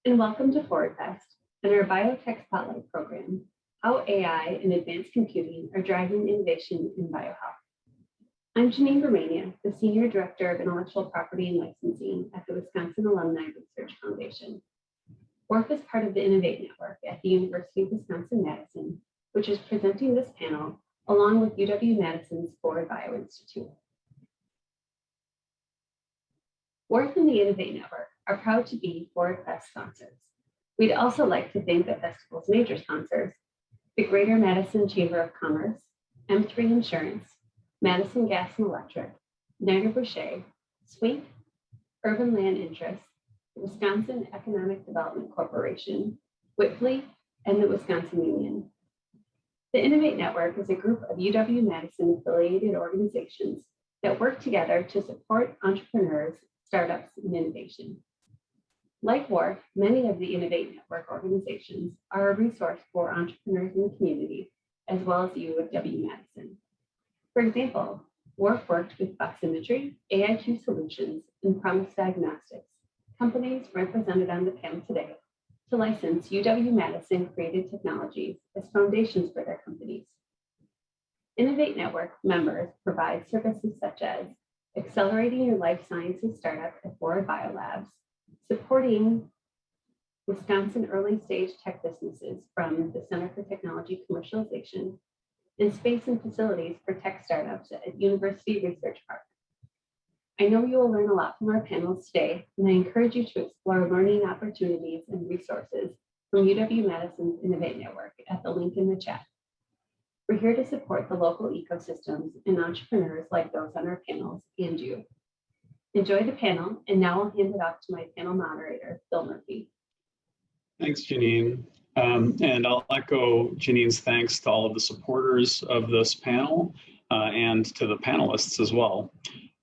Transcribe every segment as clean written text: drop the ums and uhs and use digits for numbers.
and welcome to ForwardFest and our Biotech Spotlight program, how AI and advanced computing are driving innovation in biohealth. I'm Janine Romania, the Senior Director of Intellectual Property and Licensing at the Wisconsin Alumni Research Foundation. WRF is part of the Innovate network at the University of Wisconsin-Madison, which is presenting this panel along with UW-Madison's Forward Bio Institute. WRF and the Innovate network are proud to be ForwardFest sponsors. We'd also like to thank the festival's major sponsors, the Greater Madison Chamber of Commerce, M3 Insurance, Madison Gas and Electric, Niagara-Bruse, Swink, Urban Land Interests, the Wisconsin Economic Development Corporation, Whitley, and the Wisconsin Union. The Innovate Network is a group of UW-Madison affiliated organizations that work together to support entrepreneurs, startups, and innovation. Like WRF, many of the Innovate Network organizations are a resource for entrepreneurs in the community, as well as UW-Madison. For example, WRF worked with Voximetry, AIQ Solutions, and Promise Diagnostics, companies represented on the panel today, to license UW-Madison created technologies as foundations for their companies. Innovate Network members provide services such as accelerating your life sciences startup at Forward Biolabs, supporting Wisconsin early stage tech businesses from the Center for Technology Commercialization, and space and facilities for tech startups at University Research Park. I know you will learn a lot from our panels today, and I encourage you to explore learning opportunities and resources from UW-Madison's Innovate Network at the link in the chat. We're here to support the local ecosystems and entrepreneurs like those on our panels and you. Enjoy the panel, and now I'll hand it off to my panel moderator, Bill Murphy. Thanks, Janine. And I'll echo Janine's thanks to all of the supporters of this panel and to the panelists as well.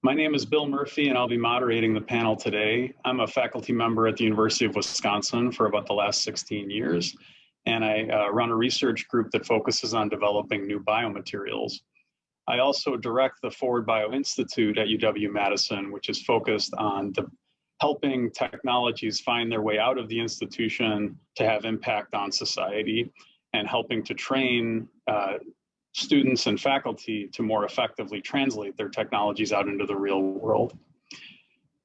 My name is Bill Murphy, and I'll be moderating the panel today. I'm a faculty member at the University of Wisconsin for about the last 16 years, and I run a research group that focuses on developing new biomaterials. I also direct the Forward Bio Institute at UW-Madison, which is focused on helping technologies find their way out of the institution to have impact on society, and helping to train students and faculty to more effectively translate their technologies out into the real world.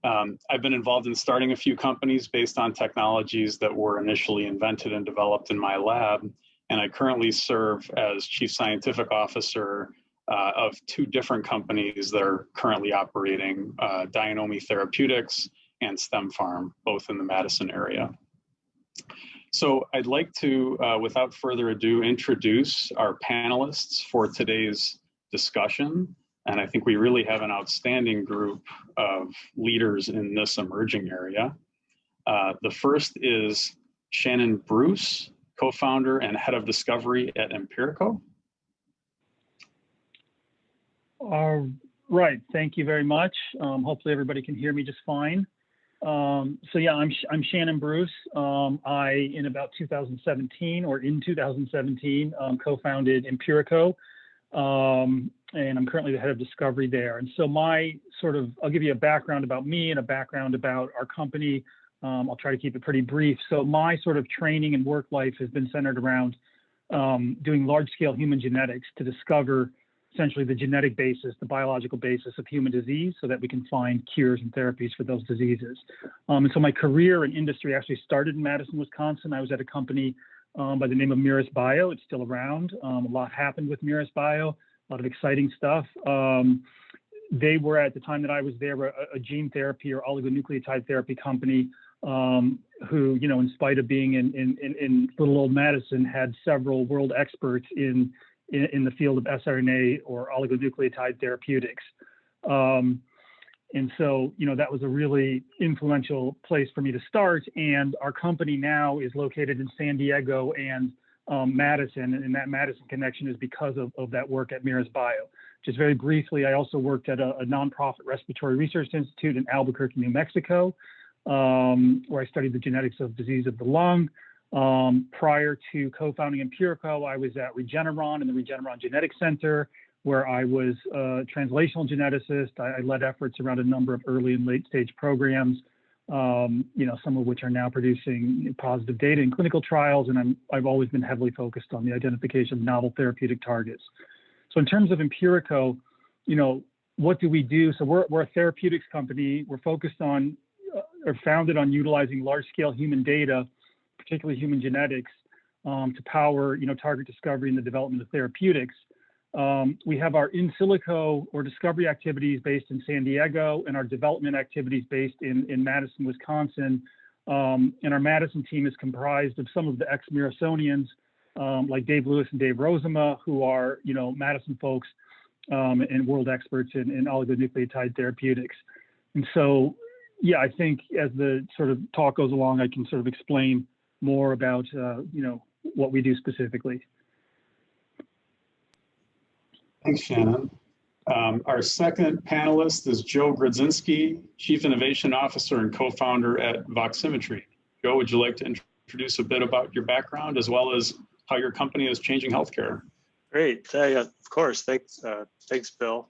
I've been involved in starting a few companies based on technologies that were initially invented and developed in my lab, and I currently serve as Chief Scientific Officer of two different companies that are currently operating, Dionomy Therapeutics and STEM Farm, both in the Madison area. So I'd like to, without further ado, introduce our panelists for today's discussion. And I think we really have an outstanding group of leaders in this emerging area. The first is Shannon Bruse, co-founder and head of discovery at Empirico. All right, thank you very much. Hopefully everybody can hear me just fine. So yeah, I'm Shannon Bruse. I, in about 2017 or in 2017, co-founded Empirico, and I'm currently the head of discovery there. And so I'll give you a background about me and a background about our company. I'll try to keep it pretty brief. So my sort of training and work life has been centered around doing large-scale human genetics to discover essentially the genetic basis, the biological basis of human disease, so that we can find cures and therapies for those diseases. And so my career in industry actually started in Madison, Wisconsin. I was at a company by the name of Mirus Bio. It's still around. A lot happened with Mirus Bio, a lot of exciting stuff. They were, at the time that I was there, a gene therapy or oligonucleotide therapy company who, you know, in spite of being in little old Madison, had several world experts in the field of siRNA or oligonucleotide therapeutics. And so, you know, that was a really influential place for me to start. And our company now is located in San Diego and Madison, and that Madison connection is because of that work at Mirus Bio. Just very briefly, I also worked at a nonprofit respiratory research institute in Albuquerque, New Mexico, where I studied the genetics of disease of the lung. Prior to co-founding Empirico, I was at Regeneron in the Regeneron Genetics Center, where I was a translational geneticist. I led efforts around a number of early and late stage programs. some of which are now producing positive data in clinical trials. And I've always been heavily focused on the identification of novel therapeutic targets. So in terms of Empirico, what do we do? So we're a therapeutics company. We're focused on, or founded on utilizing large-scale human data, particularly human genetics, to power, target discovery and the development of therapeutics. We have our in silico or discovery activities based in San Diego, and our development activities based in Madison, Wisconsin. And our Madison team is comprised of some of the ex-Mirasonians, like Dave Lewis and Dave Rosema, who are, Madison folks and world experts in oligonucleotide therapeutics. And so, yeah, I think as the sort of talk goes along, I can sort of explain more about, what we do specifically. Thanks, Shannon. Our second panelist is Joe Grudzinski, Chief Innovation Officer and co-founder at Voximetry. Joe, would you like to introduce a bit about your background as well as how your company is changing healthcare? Great, of course. Thanks, Bill.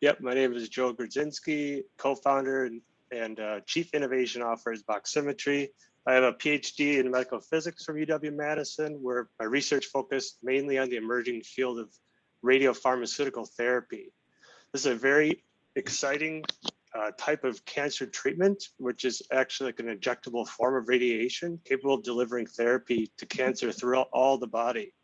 Yep, my name is Joe Grudzinski, co-founder and Chief Innovation Officer at Voximetry. I have a PhD in medical physics from UW-Madison, where my research focused mainly on the emerging field of radiopharmaceutical therapy. This is a very exciting type of cancer treatment, which is actually like an injectable form of radiation capable of delivering therapy to cancer throughout all the body.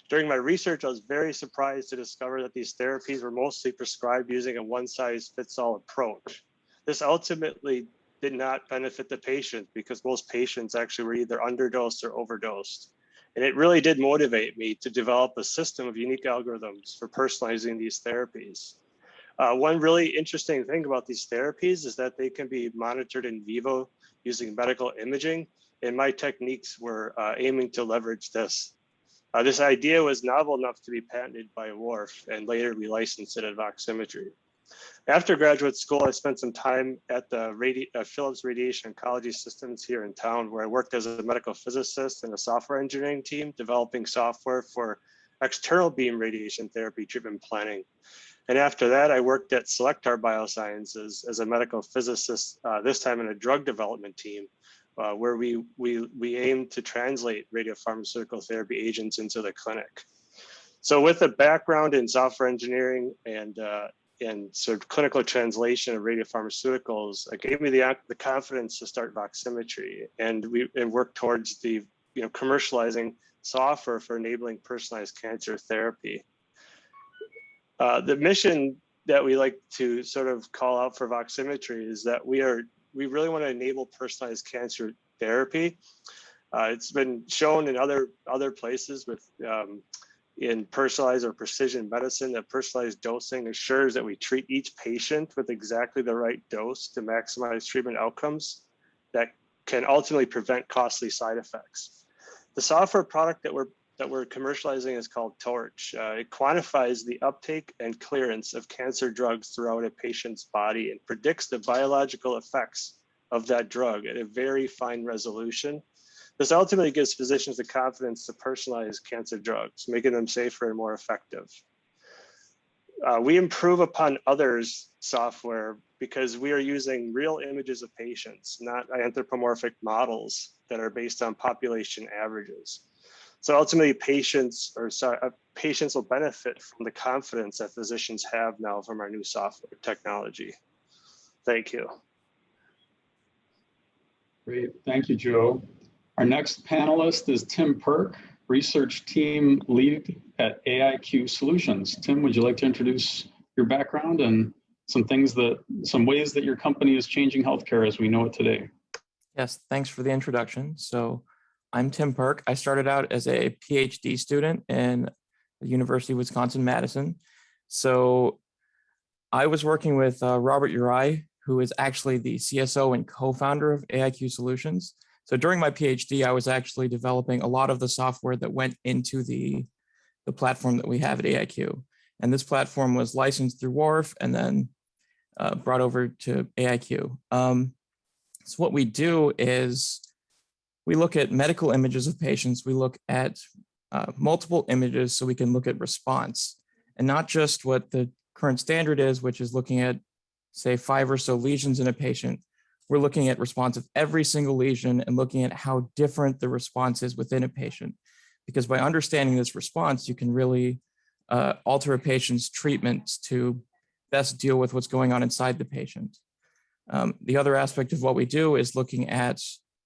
During my research, I was very surprised to discover that these therapies were mostly prescribed using a one-size-fits-all approach. This ultimately did not benefit the patient because most patients actually were either underdosed or overdosed. And it really did motivate me to develop a system of unique algorithms for personalizing these therapies. One really interesting thing about these therapies is that they can be monitored in vivo using medical imaging, and my techniques were aiming to leverage this. This idea was novel enough to be patented by WARF, and later we licensed it at Voximetry. After graduate school, I spent some time at the Philips Radiation Oncology Systems here in town, where I worked as a medical physicist in a software engineering team, developing software for external beam radiation therapy treatment planning. And after that, I worked at Cellectar Biosciences as a medical physicist, this time in a drug development team, where we aim to translate radiopharmaceutical therapy agents into the clinic. So with a background in software engineering and sort of clinical translation of radiopharmaceuticals, it gave me the confidence to start Voximetry and work towards the commercializing software for enabling personalized cancer therapy. The mission that we like to sort of call out for Voximetry is that we really want to enable personalized cancer therapy. It's been shown in other places with in personalized or precision medicine that personalized dosing ensures that we treat each patient with exactly the right dose to maximize treatment outcomes that can ultimately prevent costly side effects. The software product that we're commercializing is called Torch. It quantifies the uptake and clearance of cancer drugs throughout a patient's body and predicts the biological effects of that drug at a very fine resolution. This ultimately gives physicians the confidence to personalize cancer drugs, making them safer and more effective. We improve upon others' software because we are using real images of patients, not anthropomorphic models that are based on population averages. So ultimately, patients will benefit from the confidence that physicians have now from our new software technology. Thank you. Great, thank you, Joe. Our next panelist is Tim Perk, Research Team Lead at AIQ Solutions. Tim, would you like to introduce your background and some ways that your company is changing healthcare as we know it today? Yes, thanks for the introduction. So I'm Tim Perk. I started out as a PhD student in the University of Wisconsin-Madison. So I was working with Robert Uri, who is actually the CSO and co-founder of AIQ Solutions. So during my PhD, I was actually developing a lot of the software that went into the platform that we have at AIQ. And this platform was licensed through WARF and then brought over to AIQ. So what we do is we look at medical images of patients. We look at multiple images so we can look at response, and not just what the current standard is, which is looking at, say, 5 or so lesions in a patient. we're looking at response of every single lesion and looking at how different the response is within a patient. Because by understanding this response, you can really alter a patient's treatments to best deal with what's going on inside the patient. The other aspect of what we do is looking at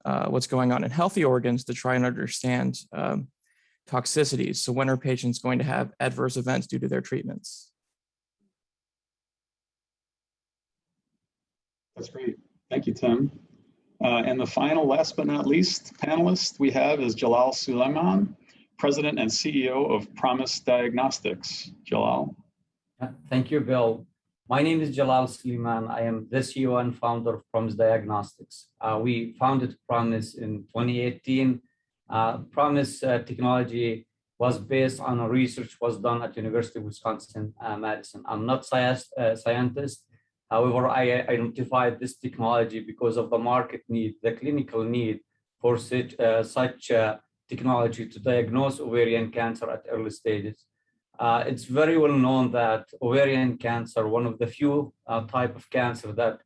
what's going on in healthy organs to try and understand toxicities. So when are patients going to have adverse events due to their treatments? That's great. Thank you, Tim. And the final, last but not least, panelist we have is Jalal Sulaiman, President and CEO of Promise Diagnostics. Jalal. Thank you, Bill. My name is Jalal Sulaiman. I am the CEO and founder of Promise Diagnostics. We founded Promise in 2018. Promise technology was based on a research was done at University of Wisconsin, Madison. I'm not a scientist. However, I identified this technology because of the market need, the clinical need for such technology to diagnose ovarian cancer at early stages. It's very well known that ovarian cancer, one of the few type of cancer that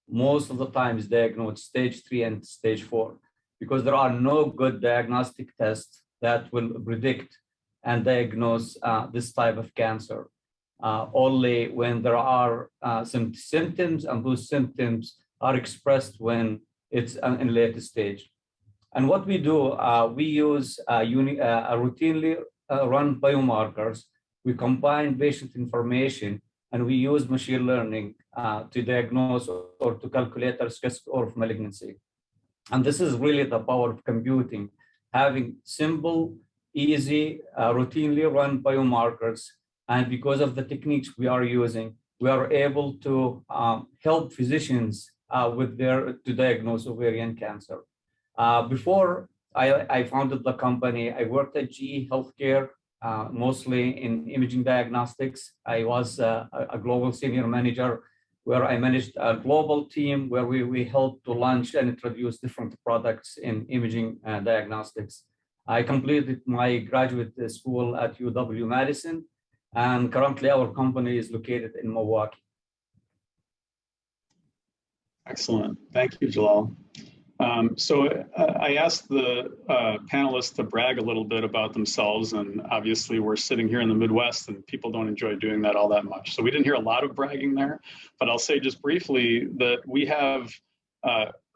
most of the time is diagnosed stage 3 and stage 4, because there are no good diagnostic tests that will predict and diagnose this type of cancer. Only when there are some symptoms, and those symptoms are expressed when it's in later stage. And what we do, we use routinely run biomarkers. We combine patient information, and we use machine learning to diagnose or to calculate the risk score of malignancy. And this is really the power of computing, having simple, easy, routinely run biomarkers. And because of the techniques we are using, we are able to help physicians to diagnose ovarian cancer. Before I founded the company, I worked at GE Healthcare, mostly in imaging diagnostics. I was a global senior manager where I managed a global team where we helped to launch and introduce different products in imaging diagnostics. I completed my graduate school at UW-Madison, and currently our company is located in Milwaukee. Excellent. Thank you, Jalal. I asked the panelists to brag a little bit about themselves, and obviously we're sitting here in the Midwest and people don't enjoy doing that all that much. So we didn't hear a lot of bragging there, but I'll say just briefly that we have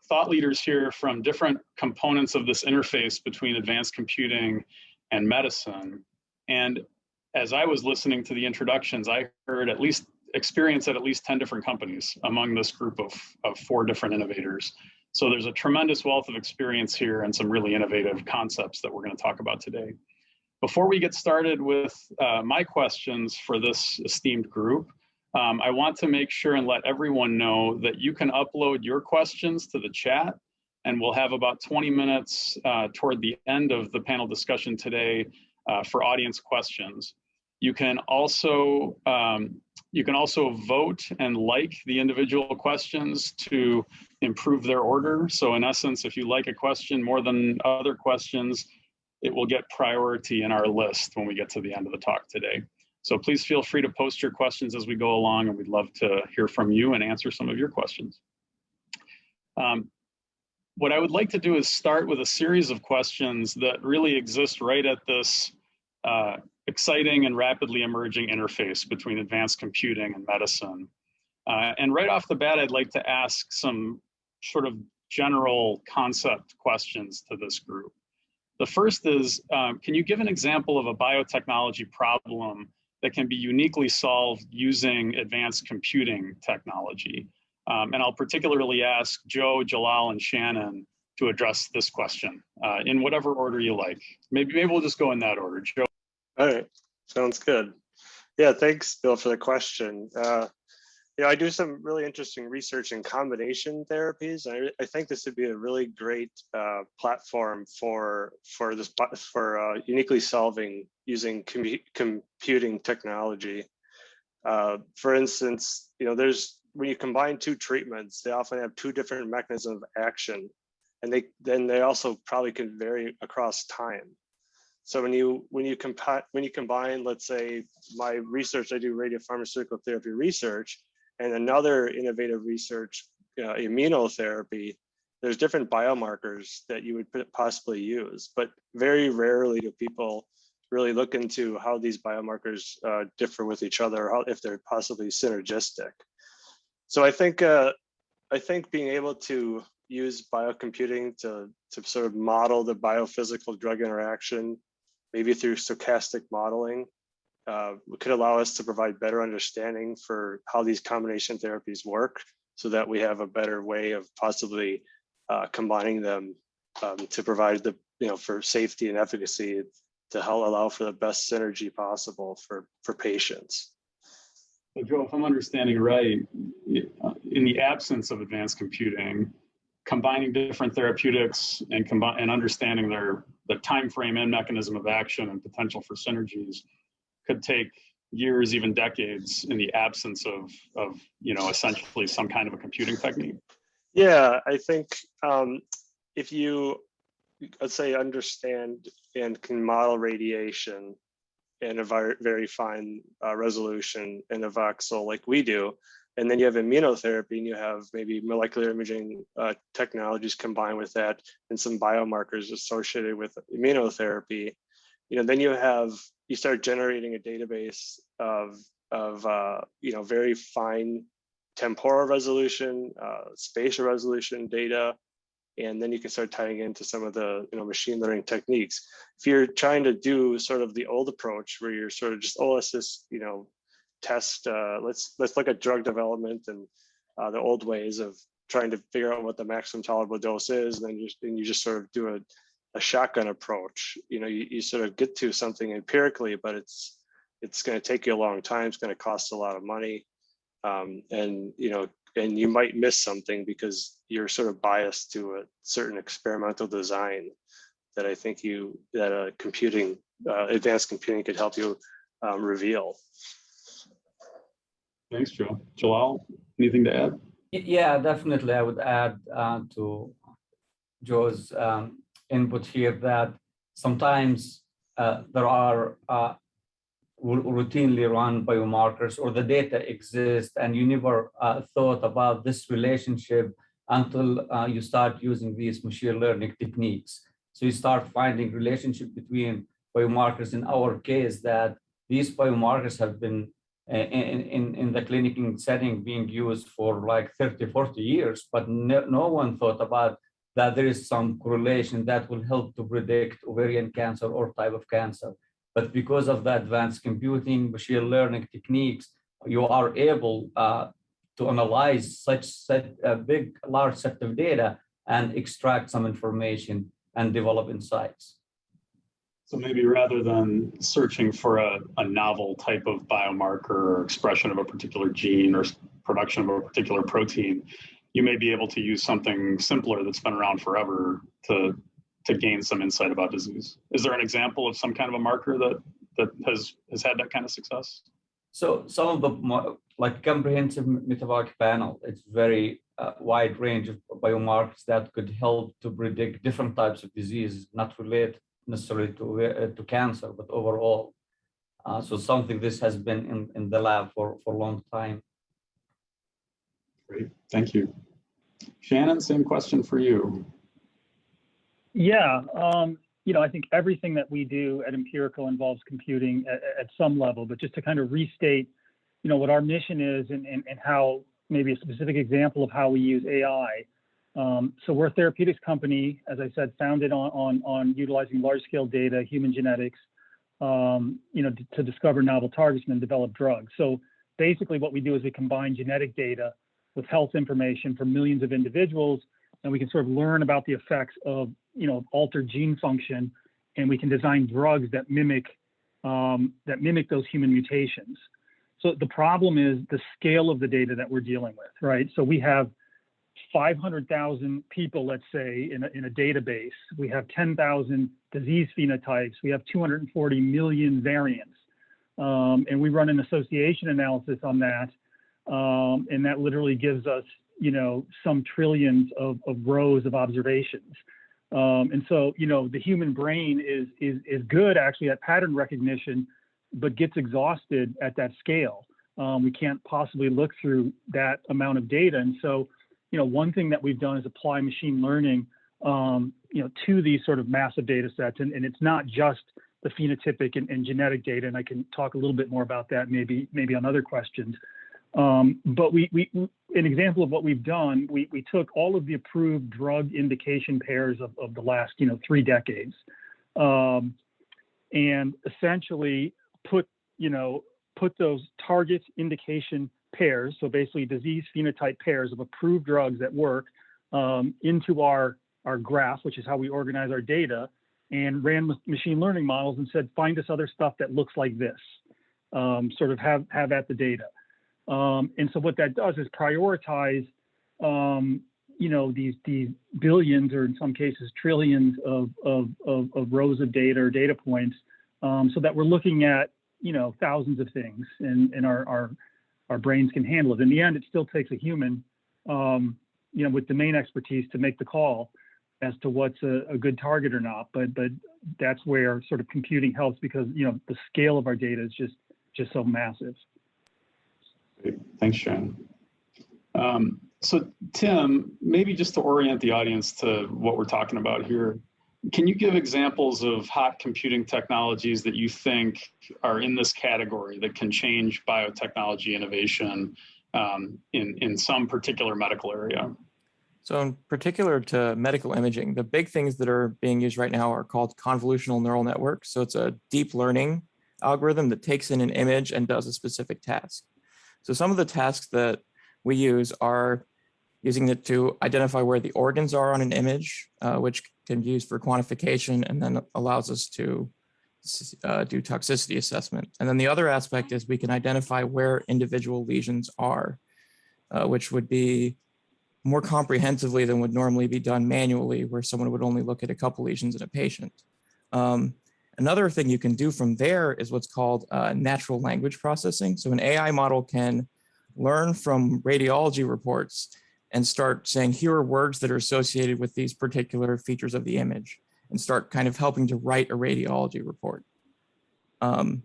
thought leaders here from different components of this interface between advanced computing and medicine. And as I was listening to the introductions, I heard experience at least 10 different companies among this group of 4 different innovators. So there's a tremendous wealth of experience here and some really innovative concepts that we're going to talk about today. Before we get started with my questions for this esteemed group, I want to make sure and let everyone know that you can upload your questions to the chat, and we'll have about 20 minutes toward the end of the panel discussion today for audience questions. You can also vote and like the individual questions to improve their order. So in essence, if you like a question more than other questions, it will get priority in our list when we get to the end of the talk today. So please feel free to post your questions as we go along, and we'd love to hear from you and answer some of your questions. What I would like to do is start with a series of questions that really exist right at this exciting and rapidly emerging interface between advanced computing and medicine. And right off the bat, I'd like to ask some sort of general concept questions to this group. The first is, can you give an example of a biotechnology problem that can be uniquely solved using advanced computing technology? And I'll particularly ask Joe, Jalal, and Shannon to address this question in whatever order you like. Maybe we'll just go in that order. Joe. All right, sounds good. Yeah, thanks, Bill, for the question. I do some really interesting research in combination therapies. I think this would be a really great platform for uniquely solving using computing technology. For instance, when you combine 2 treatments, they often have 2 different mechanisms of action, and they also probably can vary across time. So when you combine, let's say, my research, I do radiopharmaceutical therapy research, and another innovative research immunotherapy, there's different biomarkers that you would possibly use, but very rarely do people really look into how these biomarkers differ with each other, or if they're possibly synergistic. So I think being able to use biocomputing to sort of model the biophysical drug interaction, maybe through stochastic modeling, could allow us to provide better understanding for how these combination therapies work, so that we have a better way of possibly combining them to provide the, for safety and efficacy, to help allow for the best synergy possible for patients. So Joe, if I'm understanding right, in the absence of advanced computing, combining different therapeutics and understanding the time frame and mechanism of action and potential for synergies could take years, even decades, in the absence of essentially some kind of a computing technique. Yeah, I think if you, let's say, understand and can model radiation in a very fine resolution in a voxel like we do, and then you have immunotherapy and you have maybe molecular imaging technologies combined with that and some biomarkers associated with immunotherapy, then you start generating a database of very fine temporal resolution, spatial resolution data, and then you can start tying into some of the machine learning techniques. If you're trying to do sort of the old approach where you're sort of just, let's just test, let's look at drug development and the old ways of trying to figure out what the maximum tolerable dose is, and then you just sort of do a shotgun approach. You sort of get to something empirically, but it's going to take you a long time. It's going to cost a lot of money, and you might miss something because you're sort of biased to a certain experimental design that I think advanced computing could help you reveal. Thanks, Joe. Jalal, anything to add? Yeah, definitely. I would add to Joe's input here that sometimes there are routinely run biomarkers, or the data exists and you never thought about this relationship until you start using these machine learning techniques. So you start finding relationship between biomarkers. In our case, that these biomarkers have been in the clinical setting being used for like 30, 40 years, but no one thought about that there is some correlation that will help to predict ovarian cancer or type of cancer. But because of the advanced computing, machine learning techniques, you are able to analyze a large set of data and extract some information and develop insights. So maybe rather than searching for a novel type of biomarker or expression of a particular gene or production of a particular protein, you may be able to use something simpler that's been around forever to gain some insight about disease. Is there an example of some kind of a marker that has had that kind of success? So some of the like comprehensive metabolic panel, it's very wide range of biomarkers that could help to predict different types of diseases, not related necessarily to cancer, but overall. So something this has been in the lab for a long time. Great, thank you. Shannon, same question for you. Yeah, I think everything that we do at Empirico involves computing at some level, but just to kind of restate, what our mission is and how, maybe a specific example of how we use AI. So we're a therapeutics company, as I said, founded on utilizing large-scale data, human genetics, to discover novel targets and then develop drugs. So basically what we do is we combine genetic data with health information from millions of individuals, and we can sort of learn about the effects of altered gene function, and we can design drugs that mimic those human mutations. So the problem is the scale of the data that we're dealing with, right? So we have 500,000 people, let's say, in a database. We have 10,000 disease phenotypes. We have 240 million variants, and we run an association analysis on that, and that literally gives us some trillions of rows of observations. And so, the human brain is good actually at pattern recognition, but gets exhausted at that scale. We can't possibly look through that amount of data. And so, one thing that we've done is apply machine learning, to these sort of massive data sets. And it's not just the phenotypic and genetic data, and I can talk a little bit more about that maybe on other questions. But an example of what we've done, we took all of the approved drug indication pairs of the last 3 decades, and essentially put those target indication pairs, so basically disease phenotype pairs of approved drugs that work, into our graph, which is how we organize our data, and ran with machine learning models and said, find us other stuff that looks like this, sort of have at the data. And so what that does is prioritize, these billions, or in some cases trillions of rows of data or data points, so that we're looking at thousands of things, and our brains can handle it. In the end, it still takes a human, with domain expertise to make the call as to what's a good target or not. But that's where sort of computing helps, because the scale of our data is just so massive. Great. Thanks, Shannon. So Tim, maybe just to orient the audience to what we're talking about here, can you give examples of hot computing technologies that you think are in this category that can change biotechnology innovation in some particular medical area? So in particular to medical imaging, the big things that are being used right now are called convolutional neural networks. So it's a deep learning algorithm that takes in an image and does a specific task. So some of the tasks that we use are using it to identify where the organs are on an image, which can be used for quantification, and then allows us to do toxicity assessment. And then the other aspect is we can identify where individual lesions are, which would be more comprehensively than would normally be done manually, where someone would only look at a couple lesions in a patient. Another thing you can do from there is what's called natural language processing. So an AI model can learn from radiology reports and start saying, here are words that are associated with these particular features of the image, and start kind of helping to write a radiology report. And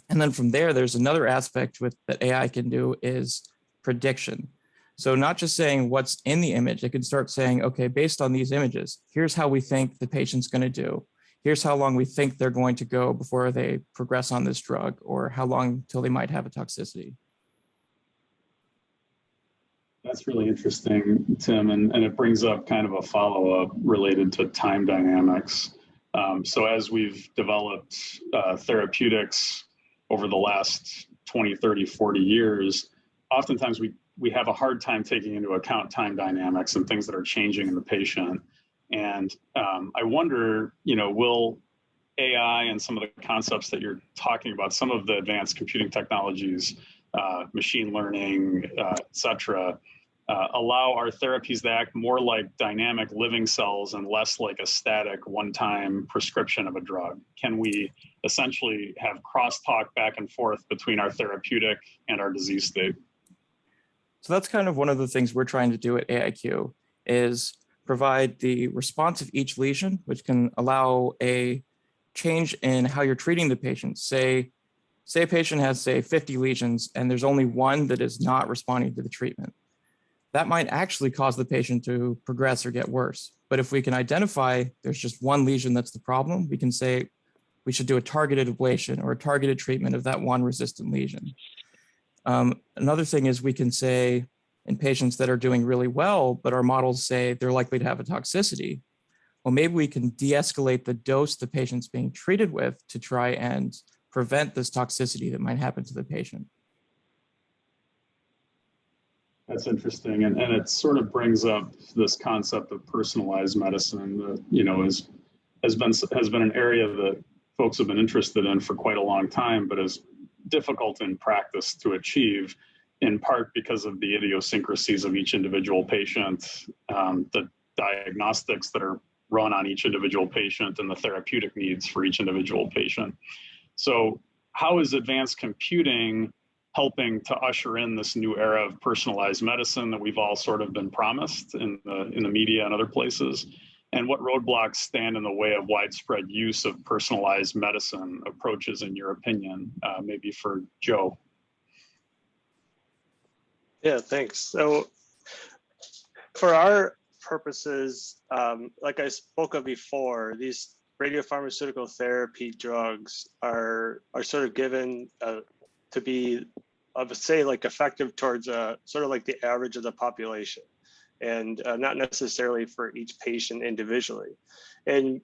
then from there, there's another aspect that AI can do is prediction. So not just saying what's in the image, it can start saying, okay, based on these images, here's how we think the patient's going to do. Here's how long we think they're going to go before they progress on this drug, or how long till they might have a toxicity. That's really interesting, Tim, and it brings up kind of a follow-up related to time dynamics. So as we've developed therapeutics over the last 20, 30, 40 years, oftentimes we have a hard time taking into account time dynamics and things that are changing in the patient. And I wonder, will AI and some of the concepts that you're talking about, some of the advanced computing technologies, machine learning, et cetera, allow our therapies to act more like dynamic living cells and less like a static one-time prescription of a drug? Can we essentially have crosstalk back and forth between our therapeutic and our disease state? So that's kind of one of the things we're trying to do at AIQ, is provide the response of each lesion, which can allow a change in how you're treating the patient. Say a patient has, say, 50 lesions, and there's only one that is not responding to the treatment. That might actually cause the patient to progress or get worse. But if we can identify there's just one lesion that's the problem, we can say we should do a targeted ablation or a targeted treatment of that one resistant lesion. Another thing is we can say in patients that are doing really well, but our models say they're likely to have a toxicity, well, maybe we can de-escalate the dose the patient's being treated with to try and prevent this toxicity that might happen to the patient. That's interesting, and it sort of brings up this concept of personalized medicine that has been an area that folks have been interested in for quite a long time, but is difficult in practice to achieve, in part because of the idiosyncrasies of each individual patient, the diagnostics that are run on each individual patient, and the therapeutic needs for each individual patient. So how is advanced computing helping to usher in this new era of personalized medicine that we've all sort of been promised in the media and other places? And what roadblocks stand in the way of widespread use of personalized medicine approaches, in your opinion? Maybe for Joe. Yeah, thanks. So for our purposes, like I spoke of before, these radiopharmaceutical therapy drugs are sort of given to be, I would say, like effective towards sort of like the average of the population, and not necessarily for each patient individually. And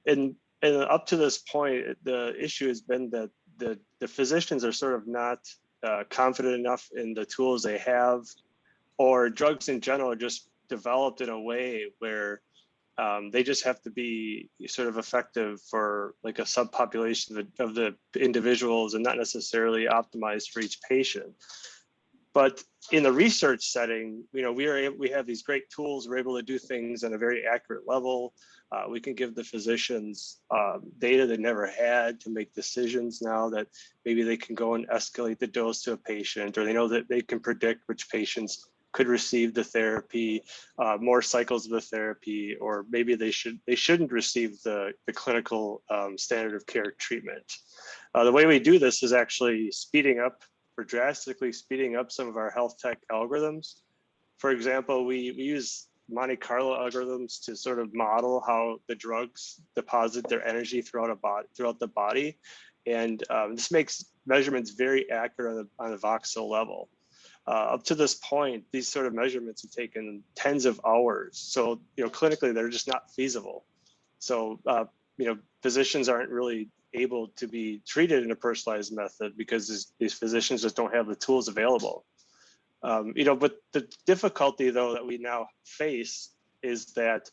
up to this point, the issue has been that the physicians are sort of not confident enough in the tools they have, or drugs in general are just developed in a way where they just have to be sort of effective for like a subpopulation of the individuals and not necessarily optimized for each patient. But in the research setting, you know, we have these great tools. We're able to do things at a very accurate level. We can give the physicians data they never had to make decisions now that maybe they can go and escalate the dose to a patient, or they know that they can predict which patients could receive the therapy, more cycles of the therapy, or maybe they shouldn't receive the clinical standard of care treatment. The way we do this is actually drastically speeding up some of our health tech algorithms. For example, we use Monte Carlo algorithms to sort of model how the drugs deposit their energy throughout the body, and this makes measurements very accurate on a voxel level. Up to this point, these sort of measurements have taken tens of hours. So, you know, clinically, they're just not feasible. So, you know, physicians aren't really able to be treated in a personalized method because these physicians just don't have the tools available. You know, but the difficulty, though, that we now face is that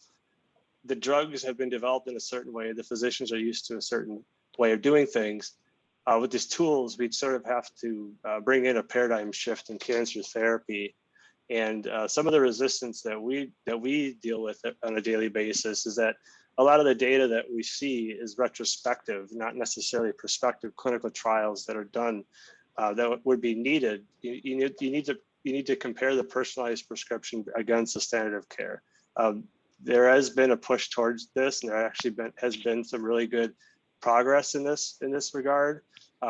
the drugs have been developed in a certain way. The physicians are used to a certain way of doing things. With these tools, we sort of have to bring in a paradigm shift in cancer therapy. And some of the resistance that we deal with on a daily basis is that a lot of the data that we see is retrospective, not necessarily prospective clinical trials that are done that would be needed. You need to compare the personalized prescription against the standard of care. There has been a push towards this, and there actually has been some really good progress in this regard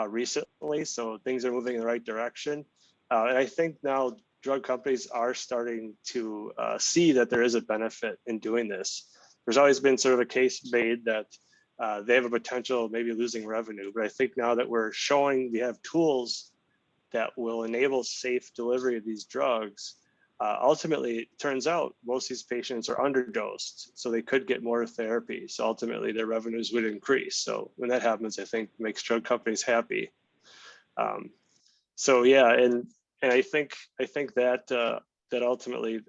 recently. So things are moving in the right direction. And I think now drug companies are starting to see that there is a benefit in doing this. There's always been sort of a case made that they have a potential of maybe losing revenue, but I think now that we're showing we have tools that will enable safe delivery of these drugs, ultimately, it turns out most of these patients are underdosed, so they could get more therapy. So ultimately, their revenues would increase. So when that happens, I think it makes drug companies happy. So yeah, and I think that that ultimately,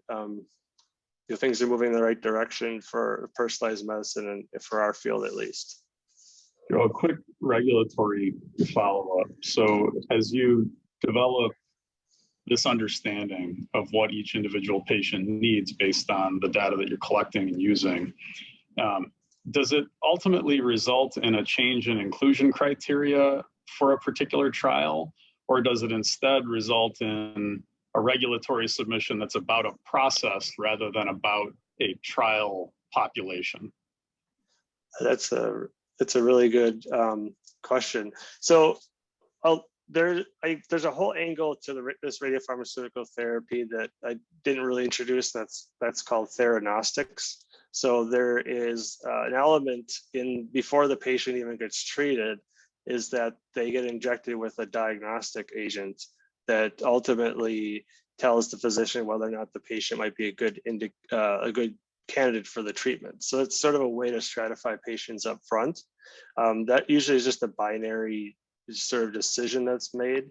things are moving in the right direction for personalized medicine and for our field at least. A quick regulatory follow-up. So as you develop this understanding of what each individual patient needs based on the data that you're collecting and using, does it ultimately result in a change in inclusion criteria for a particular trial, or does it instead result in a regulatory submission that's about a process rather than about a trial population? That's a really good question. So there's a whole angle to this radiopharmaceutical therapy that I didn't really introduce. That's called theranostics. So there is an element before the patient even gets treated, is that they get injected with a diagnostic agent that ultimately tells the physician whether or not the patient might be a good candidate for the treatment. So it's sort of a way to stratify patients up front. That usually is just a binary sort of decision that's made.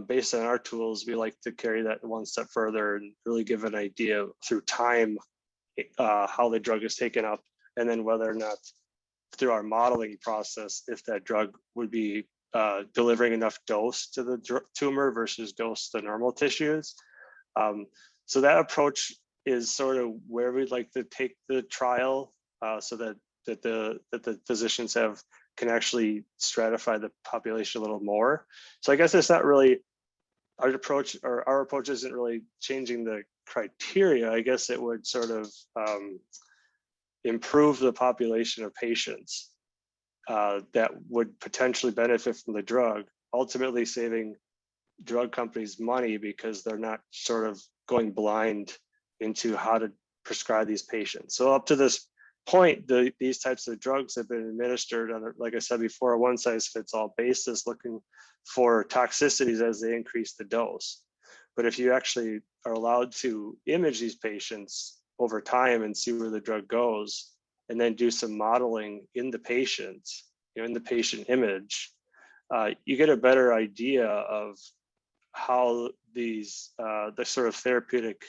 Based on our tools, we like to carry that one step further and really give an idea through time how the drug is taken up, and then whether or not through our modeling process, if that drug would be delivering enough dose to the tumor versus dose to normal tissues. So that approach is sort of where we'd like to take the trial, so that the physicians can actually stratify the population a little more. So I guess it's not really our approach isn't really changing the criteria. I guess it would sort of improve the population of patients that would potentially benefit from the drug, ultimately saving drug companies money because they're not sort of going blind into how to prescribe these patients. So up to this point, these types of drugs have been administered on, like I said before, a one-size-fits-all basis, looking for toxicities as they increase the dose. But if you actually are allowed to image these patients over time and see where the drug goes, and then do some modeling in the patient, in the patient image, you get a better idea of how these the sort of therapeutic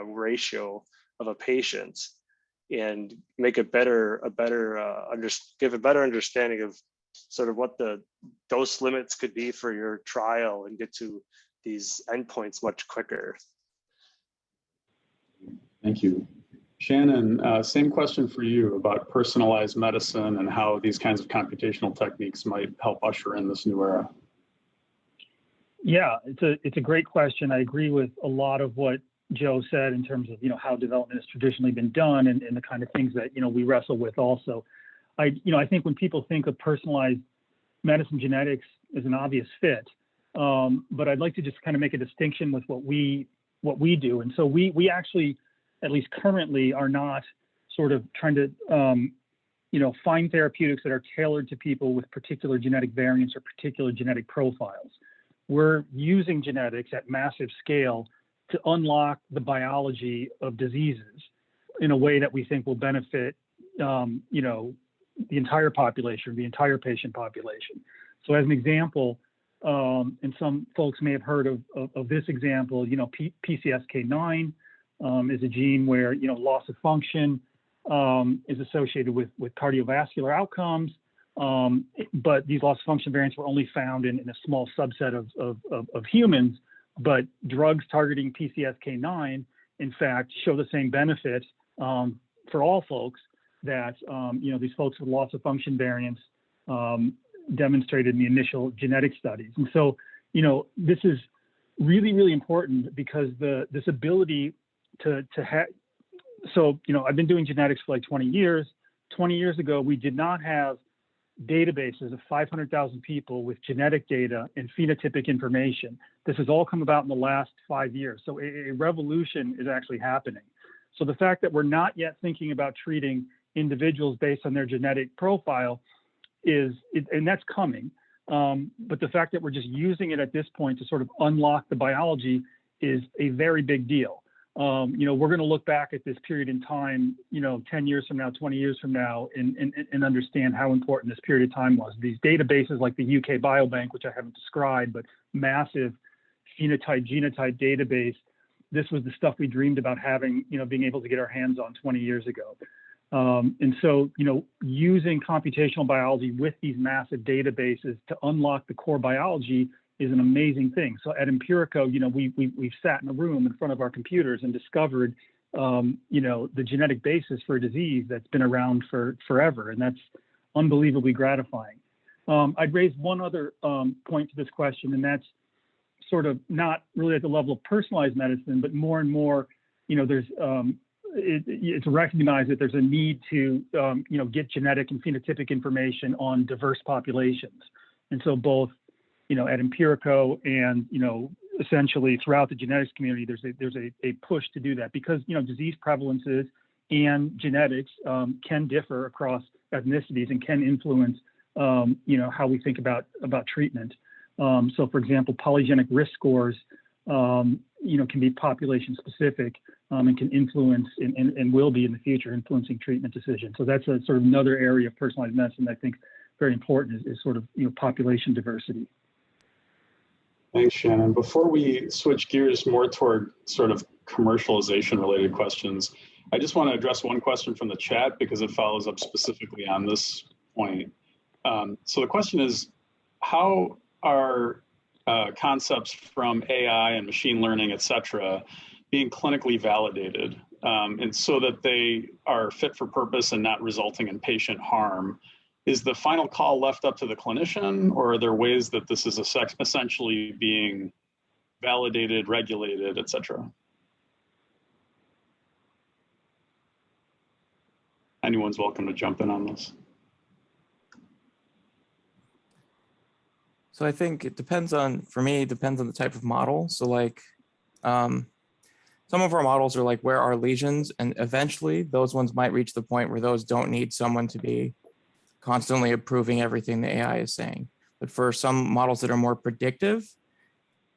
ratio of a patient, and make give a better understanding of sort of what the dose limits could be for your trial, and get to these endpoints much quicker. Thank you. Shannon, same question for you about personalized medicine and how these kinds of computational techniques might help usher in this new era. Yeah, it's a great question. I agree with a lot of what Joe said in terms of how development has traditionally been done, and the kind of things that we wrestle with also. I think when people think of personalized medicine, genetics is an obvious fit, but I'd like to just kind of make a distinction with what we do. And so we actually, at least currently, are not sort of trying to find therapeutics that are tailored to people with particular genetic variants or particular genetic profiles. We're using genetics at massive scale to unlock the biology of diseases in a way that we think will benefit, the entire population, the entire patient population. So as an example, and some folks may have heard of this example, PCSK9 is a gene where, loss of function is associated with cardiovascular outcomes. But these loss of function variants were only found in a small subset of humans. But drugs targeting PCSK9, in fact, show the same benefit for all folks that these folks with loss of function variants demonstrated in the initial genetic studies. And so, this is really, really important because this ability to have. So, I've been doing genetics for like 20 years. 20 years ago, we did not have databases of 500,000 people with genetic data and phenotypic information. This has all come about in the last 5 years. So a revolution is actually happening. So the fact that we're not yet thinking about treating individuals based on their genetic profile and that's coming. But the fact that we're just using it at this point to sort of unlock the biology is a very big deal. We're going to look back at this period in time, 10 years from now, 20 years from now, and understand how important this period of time was. These databases like the UK Biobank, which I haven't described, but massive phenotype, genotype database. This was the stuff we dreamed about having, being able to get our hands on 20 years ago. And so, using computational biology with these massive databases to unlock the core biology is an amazing thing. So at Empirico, we've sat in a room in front of our computers and discovered, the genetic basis for a disease that's been around for forever, and that's unbelievably gratifying. I'd raise one other point to this question, and that's sort of not really at the level of personalized medicine, but more and more, there's it's recognized that there's a need to, get genetic and phenotypic information on diverse populations, and so both at Empirico and, essentially throughout the genetics community, there's a push to do that because, disease prevalences and genetics can differ across ethnicities and can influence, how we think about treatment. So for example, polygenic risk scores, can be population specific and can influence and will be in the future influencing treatment decisions. So that's a sort of another area of personalized medicine that I think very important is sort of, population diversity. Thanks, Shannon. Before we switch gears more toward sort of commercialization related questions, I just want to address one question from the chat because it follows up specifically on this point. So the question is, how are concepts from AI and machine learning, et cetera, being clinically validated and so that they are fit for purpose and not resulting in patient harm? Is the final call left up to the clinician, or are there ways that this is essentially being validated, regulated, et cetera? Anyone's welcome to jump in on this. So I think it depends on, for me, it depends on the type of model. So like, some of our models are like, where are lesions? And eventually those ones might reach the point where those don't need someone to be constantly approving everything the AI is saying. But for some models that are more predictive,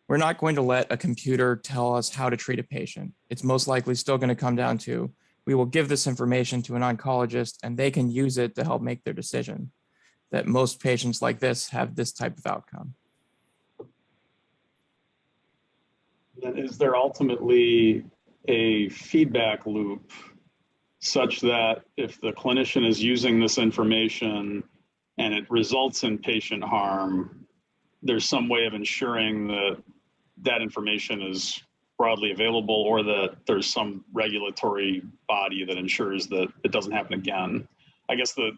we're not going to let a computer tell us how to treat a patient. It's most likely still going to come down to, we will give this information to an oncologist and they can use it to help make their decision that most patients like this have this type of outcome. Then is there ultimately a feedback loop such that if the clinician is using this information and it results in patient harm, there's some way of ensuring that that information is broadly available, or that there's some regulatory body that ensures that it doesn't happen again? I guess the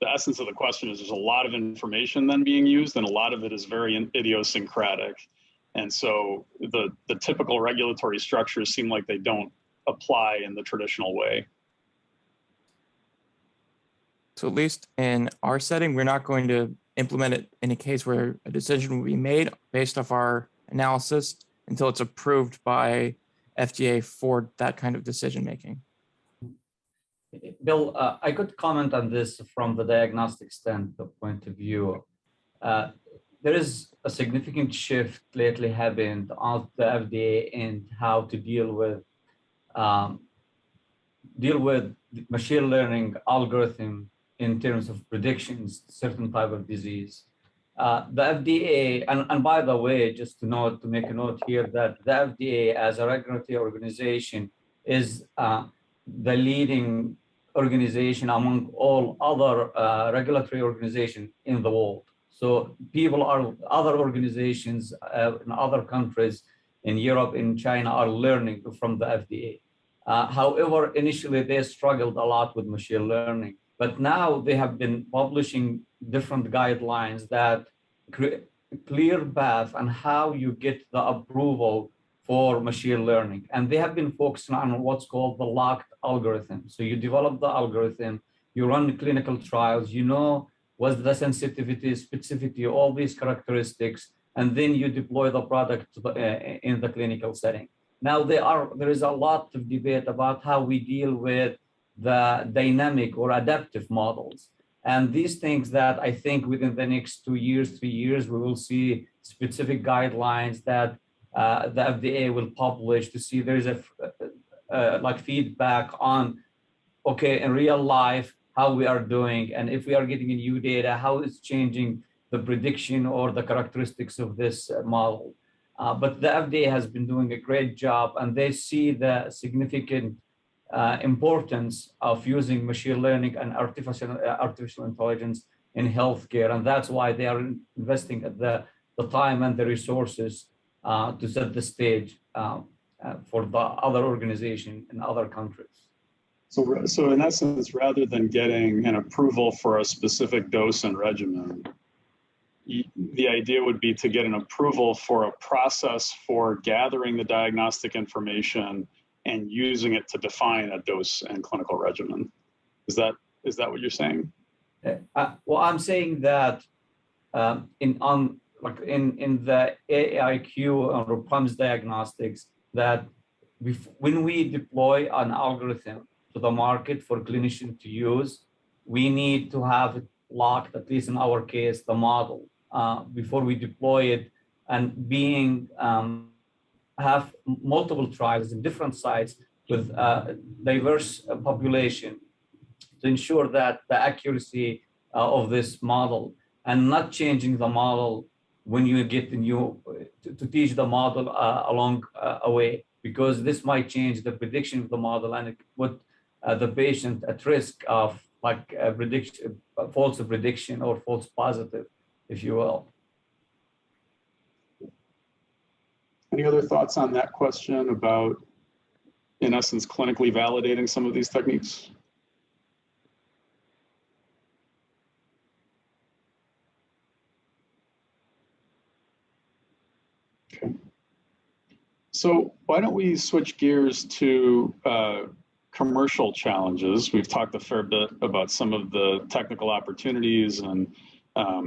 essence of the question is there's a lot of information then being used, and a lot of it is very idiosyncratic. And so the typical regulatory structures seem like they don't apply in the traditional way. So at least in our setting, we're not going to implement it in a case where a decision will be made based off our analysis until it's approved by FDA for that kind of decision making. Bill, I could comment on this from the diagnostic standpoint of view. There is a significant shift lately happened on the FDA and how to deal with machine learning algorithm in terms of predictions, certain type of disease. The FDA, and by the way, just to make a note here that the FDA as a regulatory organization is the leading organization among all other regulatory organizations in the world. So other organizations in other countries in Europe, in China are learning from the FDA. However, initially they struggled a lot with machine learning, but now they have been publishing different guidelines that create a clear path on how you get the approval for machine learning. And they have been focusing on what's called the locked algorithm. So you develop the algorithm, you run clinical trials, you know what's the sensitivity, specificity, all these characteristics, and then you deploy the product in the clinical setting. Now there is a lot of debate about how we deal with the dynamic or adaptive models. And these things that I think within the next 2 years, 3 years, we will see specific guidelines that the FDA will publish to see there's like feedback on, okay, in real life, how we are doing, and if we are getting new data, how it's changing the prediction or the characteristics of this model. But the FDA has been doing a great job, and they see the significant importance of using machine learning and artificial intelligence in healthcare, and that's why they are investing the time and the resources to set the stage for the other organization in other countries. So in essence, rather than getting an approval for a specific dose and regimen, the idea would be to get an approval for a process for gathering the diagnostic information and using it to define a dose and clinical regimen. Is that what you're saying? Well, I'm saying that in the AIQ or PROMIS Diagnostics, that when we deploy an algorithm to the market for clinicians to use, we need to have it locked, at least in our case, the model before we deploy it, and have multiple trials in different sites with diverse population to ensure that the accuracy of this model, and not changing the model when you get the new, to teach the model along a way, because this might change the prediction of the model and put the patient at risk of like a prediction, false prediction or false positive, if you will. Any other thoughts on that question about, in essence, clinically validating some of these techniques? Okay. So why don't we switch gears to commercial challenges? We've talked a fair bit about some of the technical opportunities and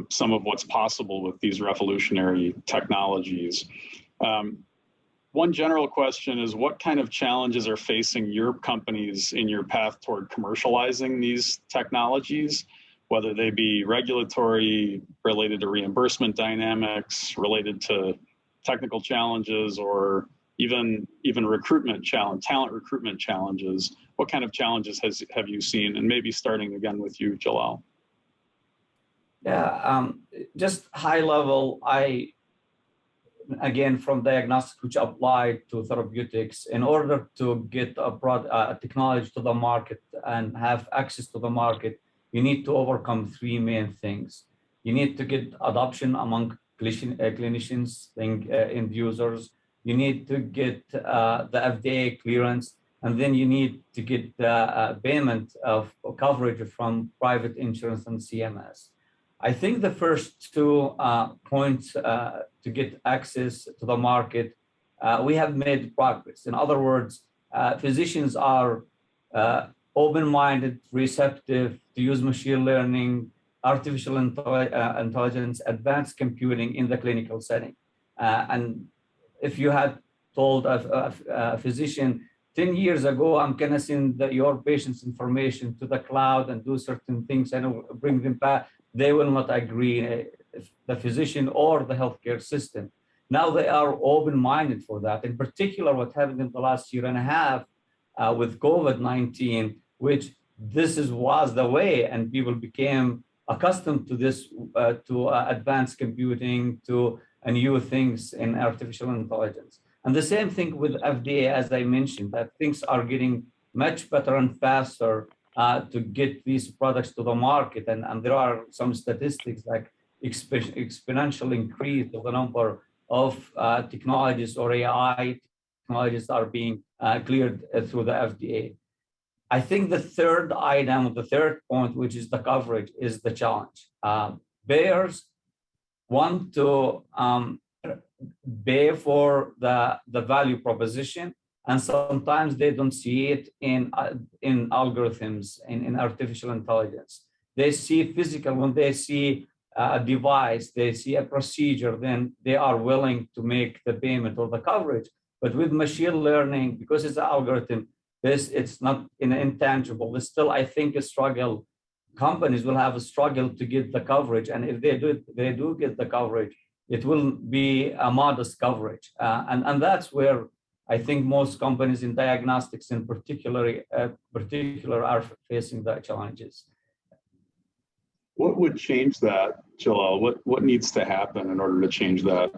some of what's possible with these revolutionary technologies. one general question is, what kind of challenges are facing your companies in your path toward commercializing these technologies, whether they be regulatory, related to reimbursement dynamics, related to technical challenges, or even recruitment challenge, talent recruitment challenges? What kind of challenges have you seen? And maybe starting again with you, Jalal. Yeah, just high level, again, from diagnostics, which applied to therapeutics, in order to get a technology to the market and have access to the market, you need to overcome three main things. You need to get adoption among clinicians, end users. You need to get the FDA clearance, and then you need to get the payment of coverage from private insurance and CMS. I think the first two points to get access to the market, we have made progress. In other words, physicians are open-minded, receptive to use machine learning, artificial intelligence, advanced computing in the clinical setting. And if you had told a physician 10 years ago, I'm going to send your patient's information to the cloud and do certain things and bring them back, they will not agree, the physician or the healthcare system. Now they are open-minded for that. In particular, what happened in the last year and a half with COVID-19, which was the way, and people became accustomed to this, to advanced computing, to new things in artificial intelligence. And the same thing with FDA, as I mentioned, that things are getting much better and faster to get these products to the market. And there are some statistics like exponential increase of the number of technologies or AI technologies are being cleared through the FDA. I think the third item, the third point, which is the coverage, is the challenge. Payers want to pay for the value proposition, and sometimes they don't see it in algorithms, in artificial intelligence. They see physical, when they see a device, they see a procedure, then they are willing to make the payment or the coverage. But with machine learning, because it's an algorithm, it's not intangible. It's still, I think, a struggle. Companies will have a struggle to get the coverage. And if they do get the coverage, it will be a modest coverage. And that's where I think most companies in diagnostics in particular are facing the challenges. What would change that, Jalal? What needs to happen in order to change that?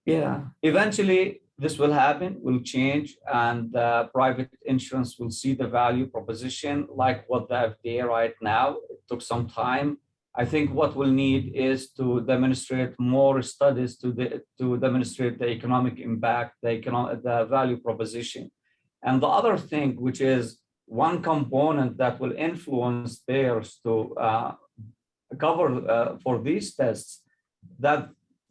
Yeah, eventually this will happen, will change, and private insurance will see the value proposition like what they have there right now. It took some time. I think what we'll need is to demonstrate more studies to demonstrate the economic impact, the value proposition. And the other thing, which is one component that will influence payers to cover for these tests, that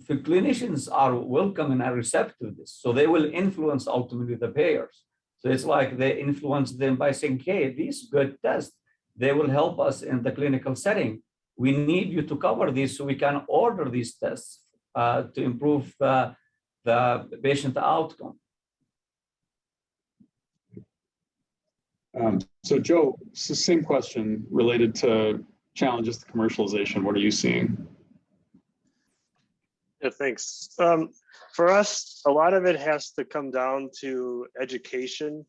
the clinicians are welcome and are receptive to this. So they will influence ultimately the payers. So it's like they influence them by saying, hey, these good tests, they will help us in the clinical setting. We need you to cover these so we can order these tests to improve the patient outcome. So Joe, it's the same question related to challenges to commercialization. What are you seeing? Yeah, thanks. For us, a lot of it has to come down to education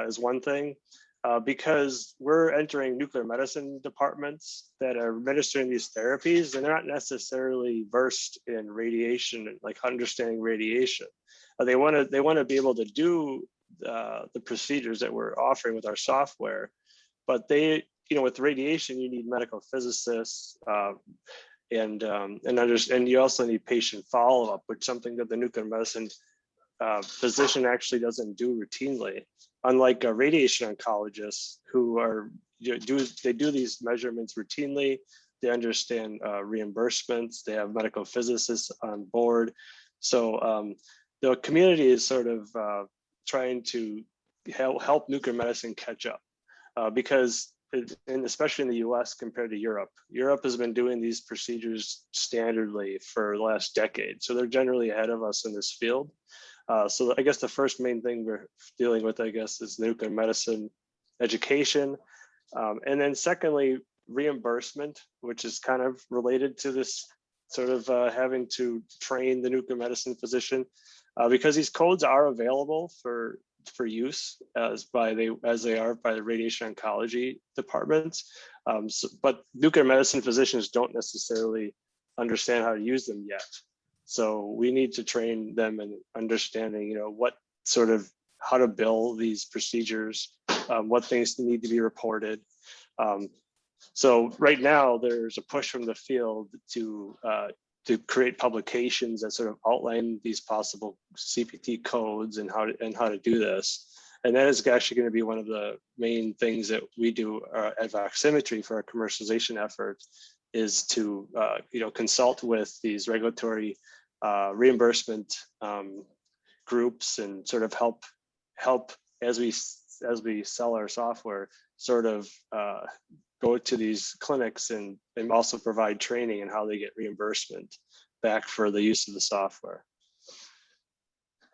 is one thing. Because we're entering nuclear medicine departments that are administering these therapies, and they're not necessarily versed in radiation, like understanding radiation. They want to be able to do the procedures that we're offering with our software, but with radiation, you need medical physicists, and you also need patient follow-up, which is something that the nuclear medicine physician actually doesn't do routinely. Unlike radiation oncologists who do these measurements routinely, they understand reimbursements, they have medical physicists on board. So the community is sort of trying to help nuclear medicine catch up because, and especially in the US compared to Europe. Europe has been doing these procedures standardly for the last decade. So they're generally ahead of us in this field. So I guess the first main thing we're dealing with, I guess, is nuclear medicine education. And then secondly, reimbursement, which is kind of related to this sort of having to train the nuclear medicine physician, because these codes are available for use as they are by the radiation oncology departments. But nuclear medicine physicians don't necessarily understand how to use them yet. So we need to train them in understanding, what sort of how to bill these procedures, what things need to be reported. So right now there's a push from the field to create publications that sort of outline these possible CPT codes and how to do this. And that is actually going to be one of the main things that we do at Voximetry for our commercialization effort, is to consult with these regulatory reimbursement groups and sort of help as we sell our software, sort of go to these clinics and also provide training in how they get reimbursement back for the use of the software.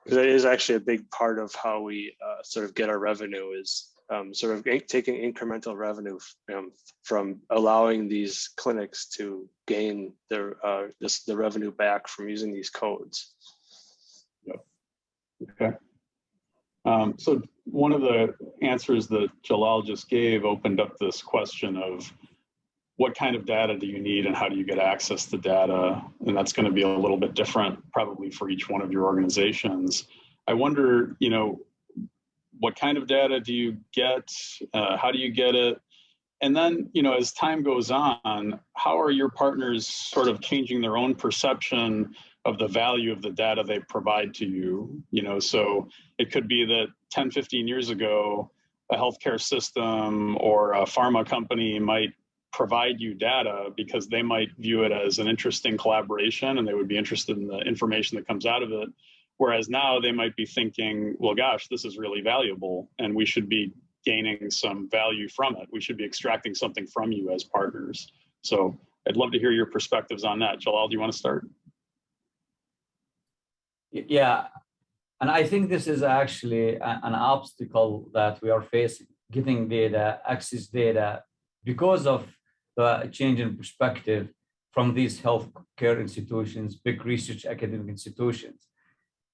Because it is actually a big part of how we sort of get our revenue, is sort of taking incremental revenue from allowing these clinics to gain the revenue back from using these codes. Yep. Okay. So one of the answers that Jalal just gave opened up this question of what kind of data do you need and how do you get access to data? And that's going to be a little bit different probably for each one of your organizations. I wonder, what kind of data do you get? How do you get it? And then, as time goes on, how are your partners sort of changing their own perception of the value of the data they provide to you? So it could be that 10, 15 years ago, a healthcare system or a pharma company might provide you data because they might view it as an interesting collaboration and they would be interested in the information that comes out of it. Whereas now they might be thinking, well, gosh, this is really valuable and we should be gaining some value from it. We should be extracting something from you as partners. So I'd love to hear your perspectives on that. Jalal, do you want to start? Yeah, and I think this is actually an obstacle that we are facing, getting data, access data, because of the change in perspective from these healthcare institutions, big research academic institutions.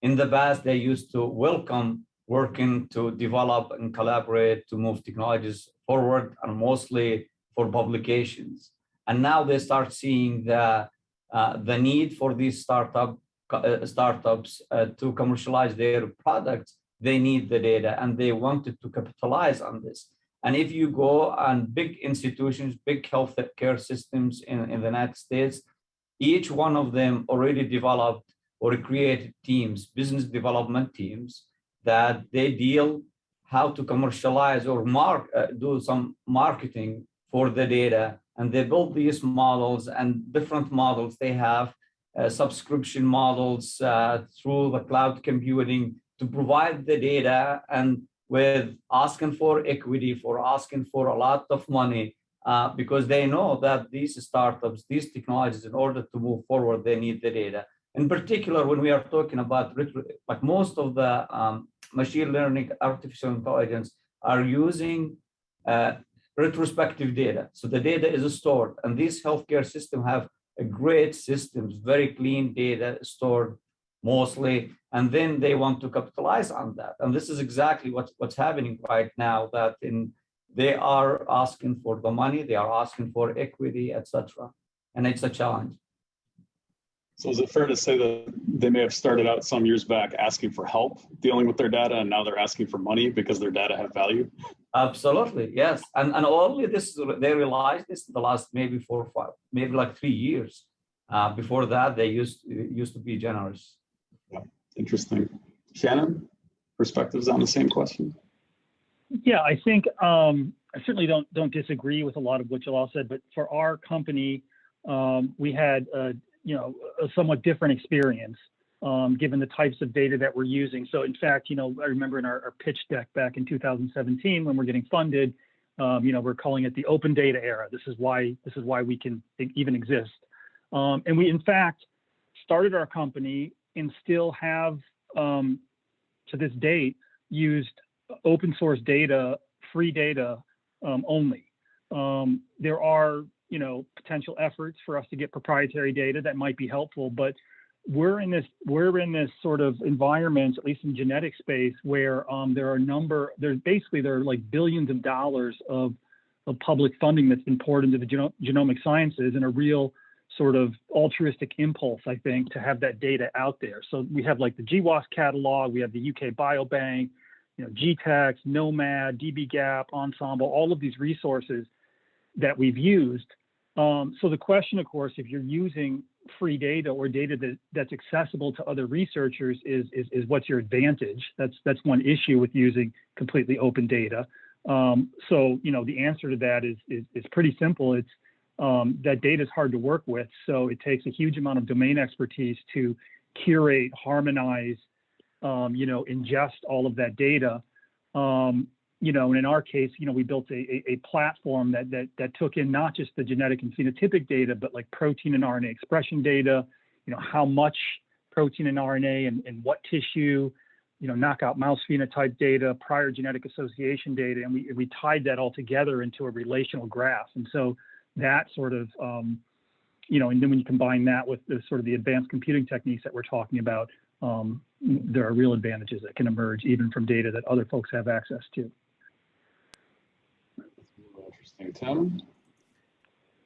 In the past, they used to welcome working to develop and collaborate to move technologies forward, and mostly for publications. And now they start seeing the need for these startups to commercialize their products. They need the data and they wanted to capitalize on this. And if you go on big institutions, big healthcare systems in the United States, each one of them already developed or created teams, business development teams, that they deal how to commercialize or do some marketing for the data. And they build these models, and different models they have, subscription models through the cloud computing to provide the data, and with asking for equity, for asking for a lot of money, because they know that these startups, these technologies, in order to move forward, they need the data. In particular, when we are talking about, like most of the machine learning, artificial intelligence are using retrospective data. So the data is stored, and these healthcare systems have a great systems, very clean data stored mostly, and then they want to capitalize on that. And this is exactly what's happening right now, that they are asking for the money, they are asking for equity, etc. And it's a challenge. So is it fair to say that they may have started out some years back asking for help dealing with their data, and now they're asking for money because their data have value? Absolutely, yes. And only this, they realized this in the last maybe 4 or 5, maybe like 3 years. Before that, they used to be generous. Yeah, interesting. Shannon, perspectives on the same question? Yeah, I think I certainly don't disagree with a lot of what Jalal said, but for our company, we had a somewhat different experience given the types of data that we're using. So in fact, I remember in our pitch deck back in 2017 when we're getting funded, we're calling it the open data era. This is why we can even exist. And we in fact started our company and still have to this date, used open source data, free data only. There are, potential efforts for us to get proprietary data that might be helpful, but we're in this sort of environment, at least in genetic space, where there are like billions of dollars of public funding that's been poured into the genomic sciences, and a real sort of altruistic impulse, I think, to have that data out there. So we have like the GWAS catalog, we have the UK Biobank, GTEx, Nomad, dbGaP, Ensemble, all of these resources that we've used. So the question, of course, if you're using free data or data that's accessible to other researchers is what's your advantage? That's one issue with using completely open data. So the answer to that is pretty simple. It's that data is hard to work with, so it takes a huge amount of domain expertise to curate, harmonize, ingest all of that data. And in our case, we built a platform that took in not just the genetic and phenotypic data, but like protein and RNA expression data, how much protein and RNA and what tissue, knockout mouse phenotype data, prior genetic association data, and we tied that all together into a relational graph. And so that sort of, and then when you combine that with the sort of the advanced computing techniques that we're talking about, there are real advantages that can emerge even from data that other folks have access to. Interesting. Tim, what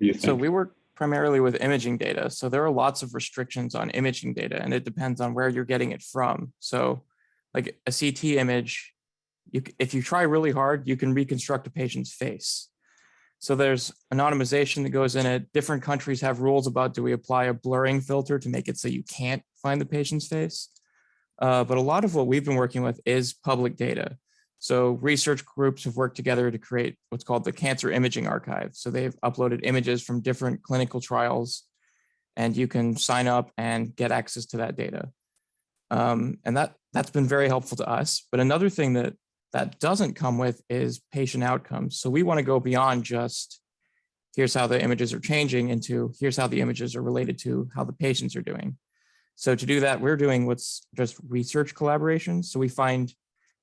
do you think? So we work primarily with imaging data. So there are lots of restrictions on imaging data, and it depends on where you're getting it from. So like a CT image, if you try really hard, you can reconstruct a patient's face. So there's anonymization that goes in it. Different countries have rules about, do we apply a blurring filter to make it so you can't find the patient's face? But a lot of what we've been working with is public data. So research groups have worked together to create what's called the Cancer Imaging Archive. So they've uploaded images from different clinical trials, and you can sign up and get access to that data. And that's been very helpful to us. But another thing that doesn't come with is patient outcomes. So we want to go beyond just here's how the images are changing into here's how the images are related to how the patients are doing. So to do that, we're doing what's just research collaboration. So we find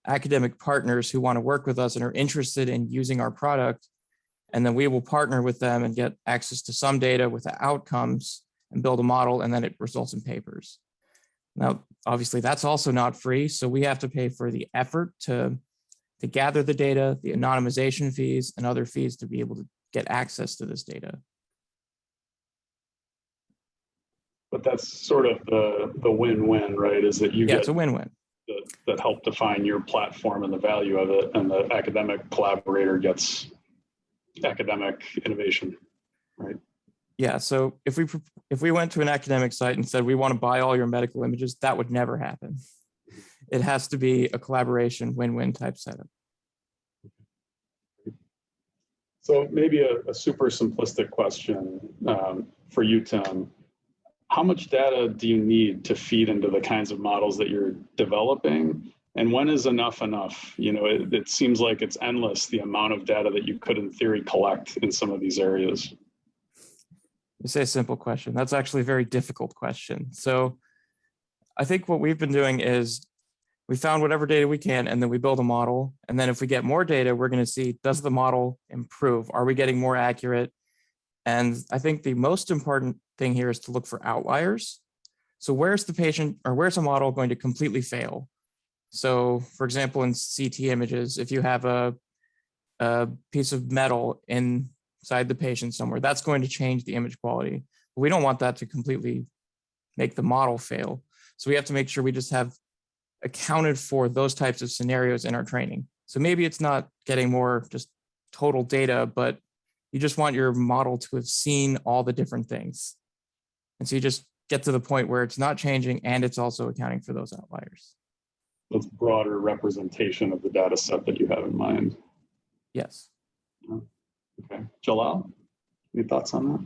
academic partners who want to work with us and are interested in using our product. And then we will partner with them and get access to some data with the outcomes and build a model, and then it results in papers. Now, obviously, that's also not free. So we have to pay for the effort to gather the data, the anonymization fees, and other fees to be able to get access to this data. But that's sort of the win-win, right? Is that you get it's a win-win. That help define your platform and the value of it, and the academic collaborator gets academic innovation, right? Yeah, so if we went to an academic site and said, we want to buy all your medical images, that would never happen. It has to be a collaboration, win-win type setup. So maybe a super simplistic question for you, Tim. How much data do you need to feed into the kinds of models that you're developing? And when is enough enough? It seems like it's endless, the amount of data that you could, in theory, collect in some of these areas. You say a simple question. That's actually a very difficult question. So I think what we've been doing is we found whatever data we can, and then we build a model. And then if we get more data, we're going to see, does the model improve? Are we getting more accurate? And I think the most important thing here is to look for outliers. So where's the patient, or where's a model going to completely fail? So for example, in CT images, if you have a piece of metal inside the patient somewhere, that's going to change the image quality. But we don't want that to completely make the model fail. So we have to make sure we just have accounted for those types of scenarios in our training. So maybe it's not getting more just total data, but you just want your model to have seen all the different things. And so you just get to the point where it's not changing and it's also accounting for those outliers. That's broader representation of the data set that you have in mind. Yes. Okay. Jalal, any thoughts on that?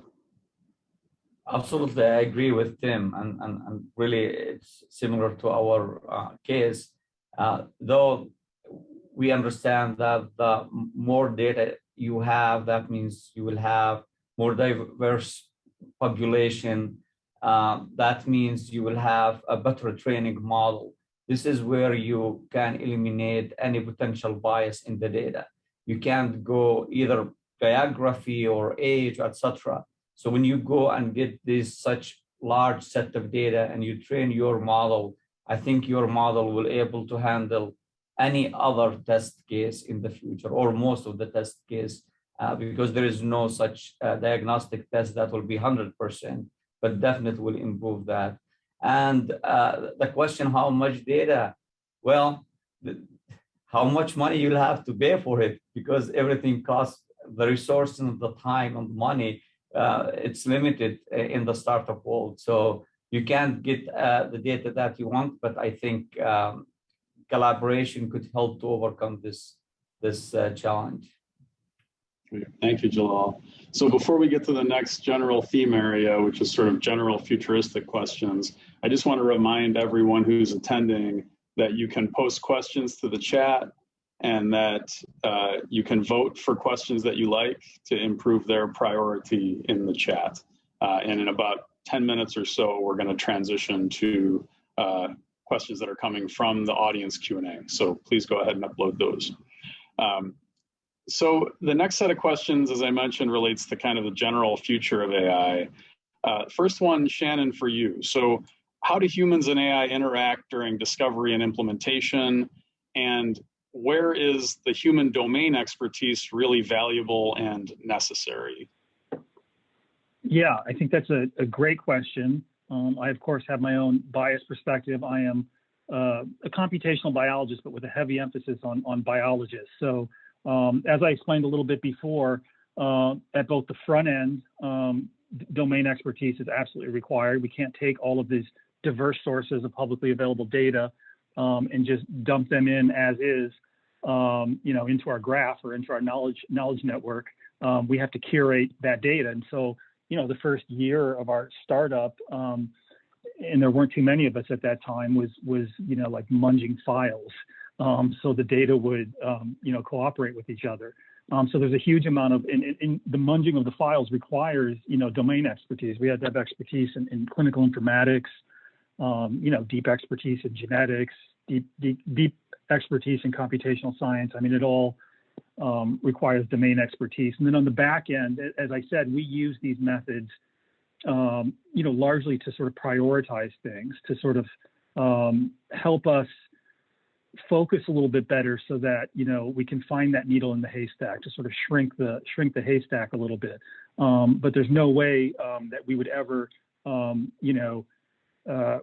Absolutely, I agree with Tim, and really it's similar to our case, though we understand that the more data you have, that means you will have more diverse population. That means you will have a better training model. This is where you can eliminate any potential bias in the data. You can't go either biography or age, etc. So when you go and get this such large set of data and you train your model, I think your model will able to handle any other test case in the future, or most of the test case, because there is no such diagnostic test that will be 100%, but definitely will improve that. And the question, how much data? Well, how much money you'll have to pay for it, because everything costs the resource and the time and money. It's limited in the startup world. So you can't get the data that you want, but I think collaboration could help to overcome this challenge. Thank you, Jalal. So before we get to the next general theme area, which is sort of general futuristic questions, I just want to remind everyone who's attending that you can post questions to the chat and that you can vote for questions that you like to improve their priority in the chat. And in about 10 minutes or so, we're going to transition to questions that are coming from the audience Q&A. So please go ahead and upload those. So the next set of questions, as I mentioned, relates to kind of the general future of AI. First one, Shannon, for you. So how do humans and AI interact during discovery and implementation? And where is the human domain expertise really valuable and necessary? Yeah, I think that's a great question. I, of course, have my own biased perspective. I am a computational biologist, but with a heavy emphasis on biologists. So as I explained a little bit before, at both the front end, domain expertise is absolutely required. We can't take all of these diverse sources of publicly available data and just dump them in as is, into our graph or into our knowledge network. We have to curate that data. And so, the first year of our startup, and there weren't too many of us at that time, was like munging files. So the data would, cooperate with each other. So there's a huge amount of, in the munging of the files requires, domain expertise. We had to have expertise in clinical informatics, deep expertise in genetics, deep expertise in computational science. I mean, it all requires domain expertise. And then on the back end, as I said, we use these methods, largely to sort of prioritize things, to sort of help us focus a little bit better so that, we can find that needle in the haystack, to sort of shrink the haystack a little bit. But there's no way that we would ever,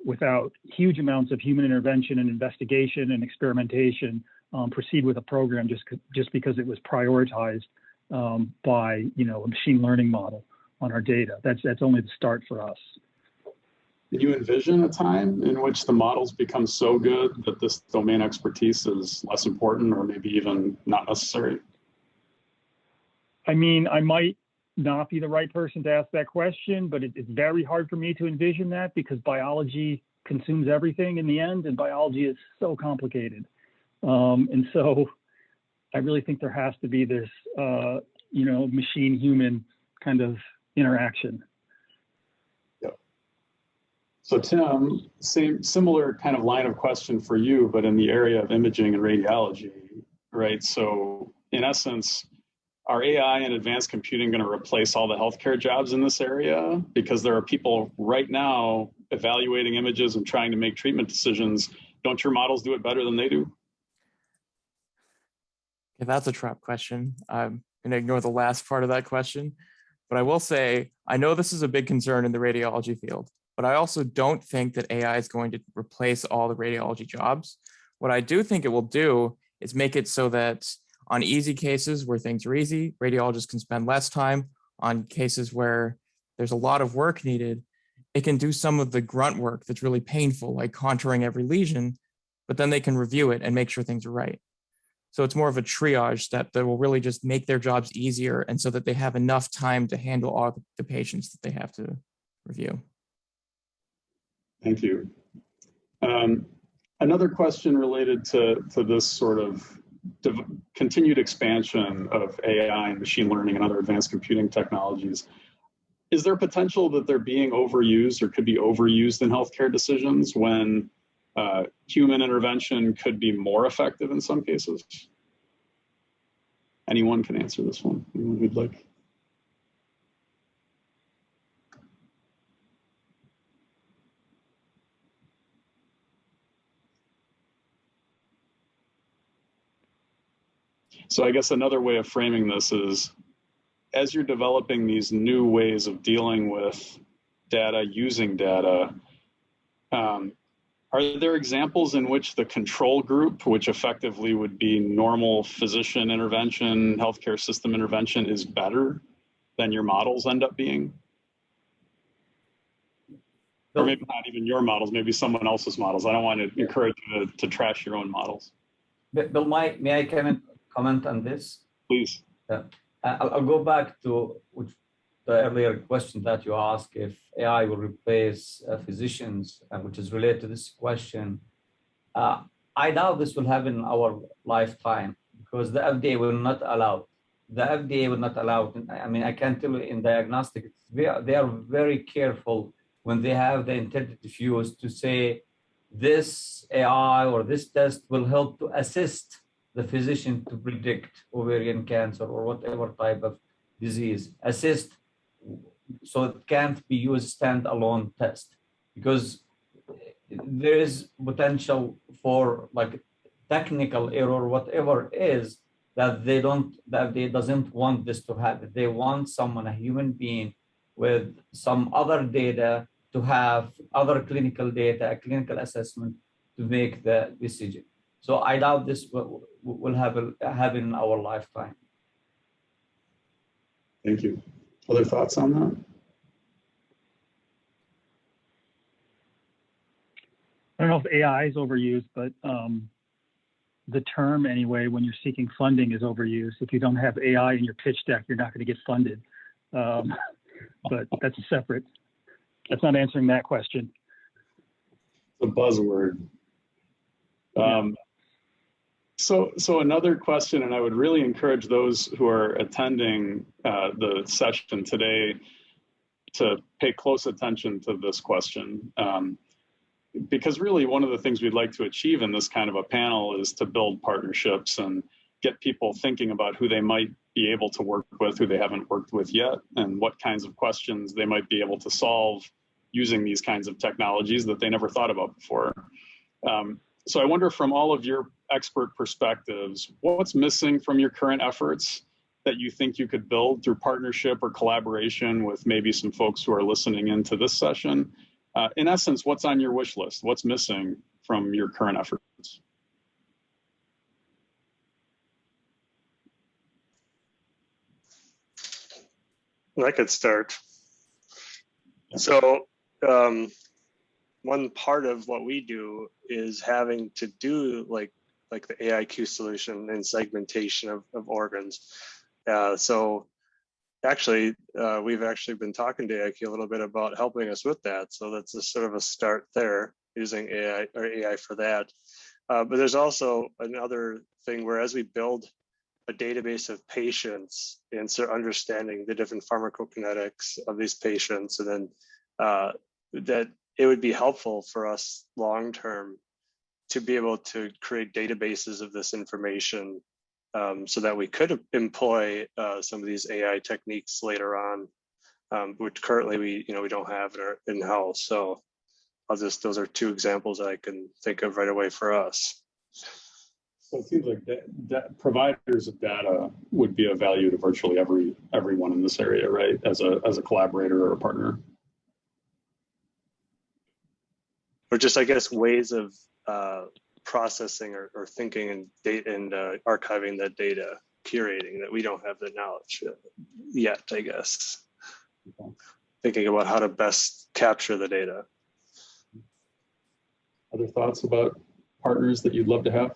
without huge amounts of human intervention and investigation and experimentation, proceed with a program just because it was prioritized by, a machine learning model on our data. That's only the start for us. Do you envision a time in which the models become so good that this domain expertise is less important or maybe even not necessary? I mean, I might not be the right person to ask that question, but it's very hard for me to envision that because biology consumes everything in the end, and biology is so complicated. And so I really think there has to be this, machine-human kind of interaction. So Tim, similar kind of line of question for you, but in the area of imaging and radiology, right? So in essence, are AI and advanced computing going to replace all the healthcare jobs in this area? Because there are people right now evaluating images and trying to make treatment decisions. Don't your models do it better than they do? Yeah, that's a trap question. I'm going to ignore the last part of that question. But I will say, I know this is a big concern in the radiology field, but I also don't think that AI is going to replace all the radiology jobs. What I do think it will do is make it so that on easy cases where things are easy, radiologists can spend less time. On cases where there's a lot of work needed, it can do some of the grunt work that's really painful, like contouring every lesion, but then they can review it and make sure things are right. So it's more of a triage step that will really just make their jobs easier, and so that they have enough time to handle all the patients that they have to review. Thank you. Another question related to this sort of continued expansion of AI and machine learning and other advanced computing technologies. Is there potential that they're being overused or could be overused in healthcare decisions when human intervention could be more effective in some cases? Anyone can answer this one, anyone who'd like. So I guess another way of framing this is, as you're developing these new ways of dealing with data, using data, are there examples in which the control group, which effectively would be normal physician intervention, healthcare system intervention, is better than your models end up being? Or maybe not even your models, maybe someone else's models. I don't want to encourage you to trash your own models. Bill, may I comment on this? Please. I'll go back to the earlier question that you asked, if AI will replace physicians, which is related to this question. I doubt this will happen in our lifetime because the FDA will not allow. The FDA will not allow. I mean, I can tell you in diagnostics, they are very careful when they have the intended use to say this AI or this test will help to assist the physician to predict ovarian cancer or whatever type of disease. Assist, so it can't be used standalone test because there is potential for like technical error, whatever it is, that they doesn't want this to happen. They want someone, a human being with some other data, to have other clinical data, a clinical assessment to make the decision. So I doubt this will happen in our lifetime. Thank you. Other thoughts on that? I don't know if AI is overused, but the term anyway, when you're seeking funding, is overused. If you don't have AI in your pitch deck, you're not going to get funded. But that's that's not answering that question. The buzzword. So another question, and I would really encourage those who are attending the session today to pay close attention to this question. Because really one of the things we'd like to achieve in this kind of a panel is to build partnerships and get people thinking about who they might be able to work with, who they haven't worked with yet, and what kinds of questions they might be able to solve using these kinds of technologies that they never thought about before. So I wonder, from all of your expert perspectives, what's missing from your current efforts that you think you could build through partnership or collaboration with maybe some folks who are listening into this session? In essence, what's on your wish list? What's missing from your current efforts? I could start. So one part of what we do is having to do like the AIQ solution and segmentation of organs. So actually, we've actually been talking to AIQ a little bit about helping us with that. So that's a sort of a start there, using AI for that. But there's also another thing where, as we build a database of patients and start understanding the different pharmacokinetics of these patients, and then that it would be helpful for us long-term to be able to create databases of this information, so that we could employ some of these AI techniques later on, which currently we don't have in-house. So those are two examples that I can think of right away for us. So it seems like providers of data would be of value to virtually everyone in this area, right? As a collaborator or a partner. Or just, I guess, ways of processing or thinking and archiving that data, curating that we don't have the knowledge yet, I guess. Okay. Thinking about how to best capture the data. Other thoughts about partners that you'd love to have?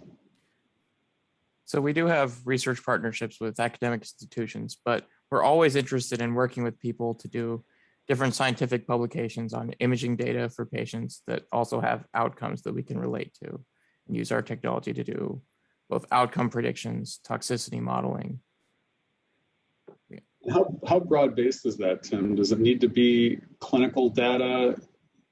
So we do have research partnerships with academic institutions, but we're always interested in working with people to do different scientific publications on imaging data for patients that also have outcomes that we can relate to, and use our technology to do both outcome predictions, toxicity modeling. How broad-based is that, Tim? Does it need to be clinical data,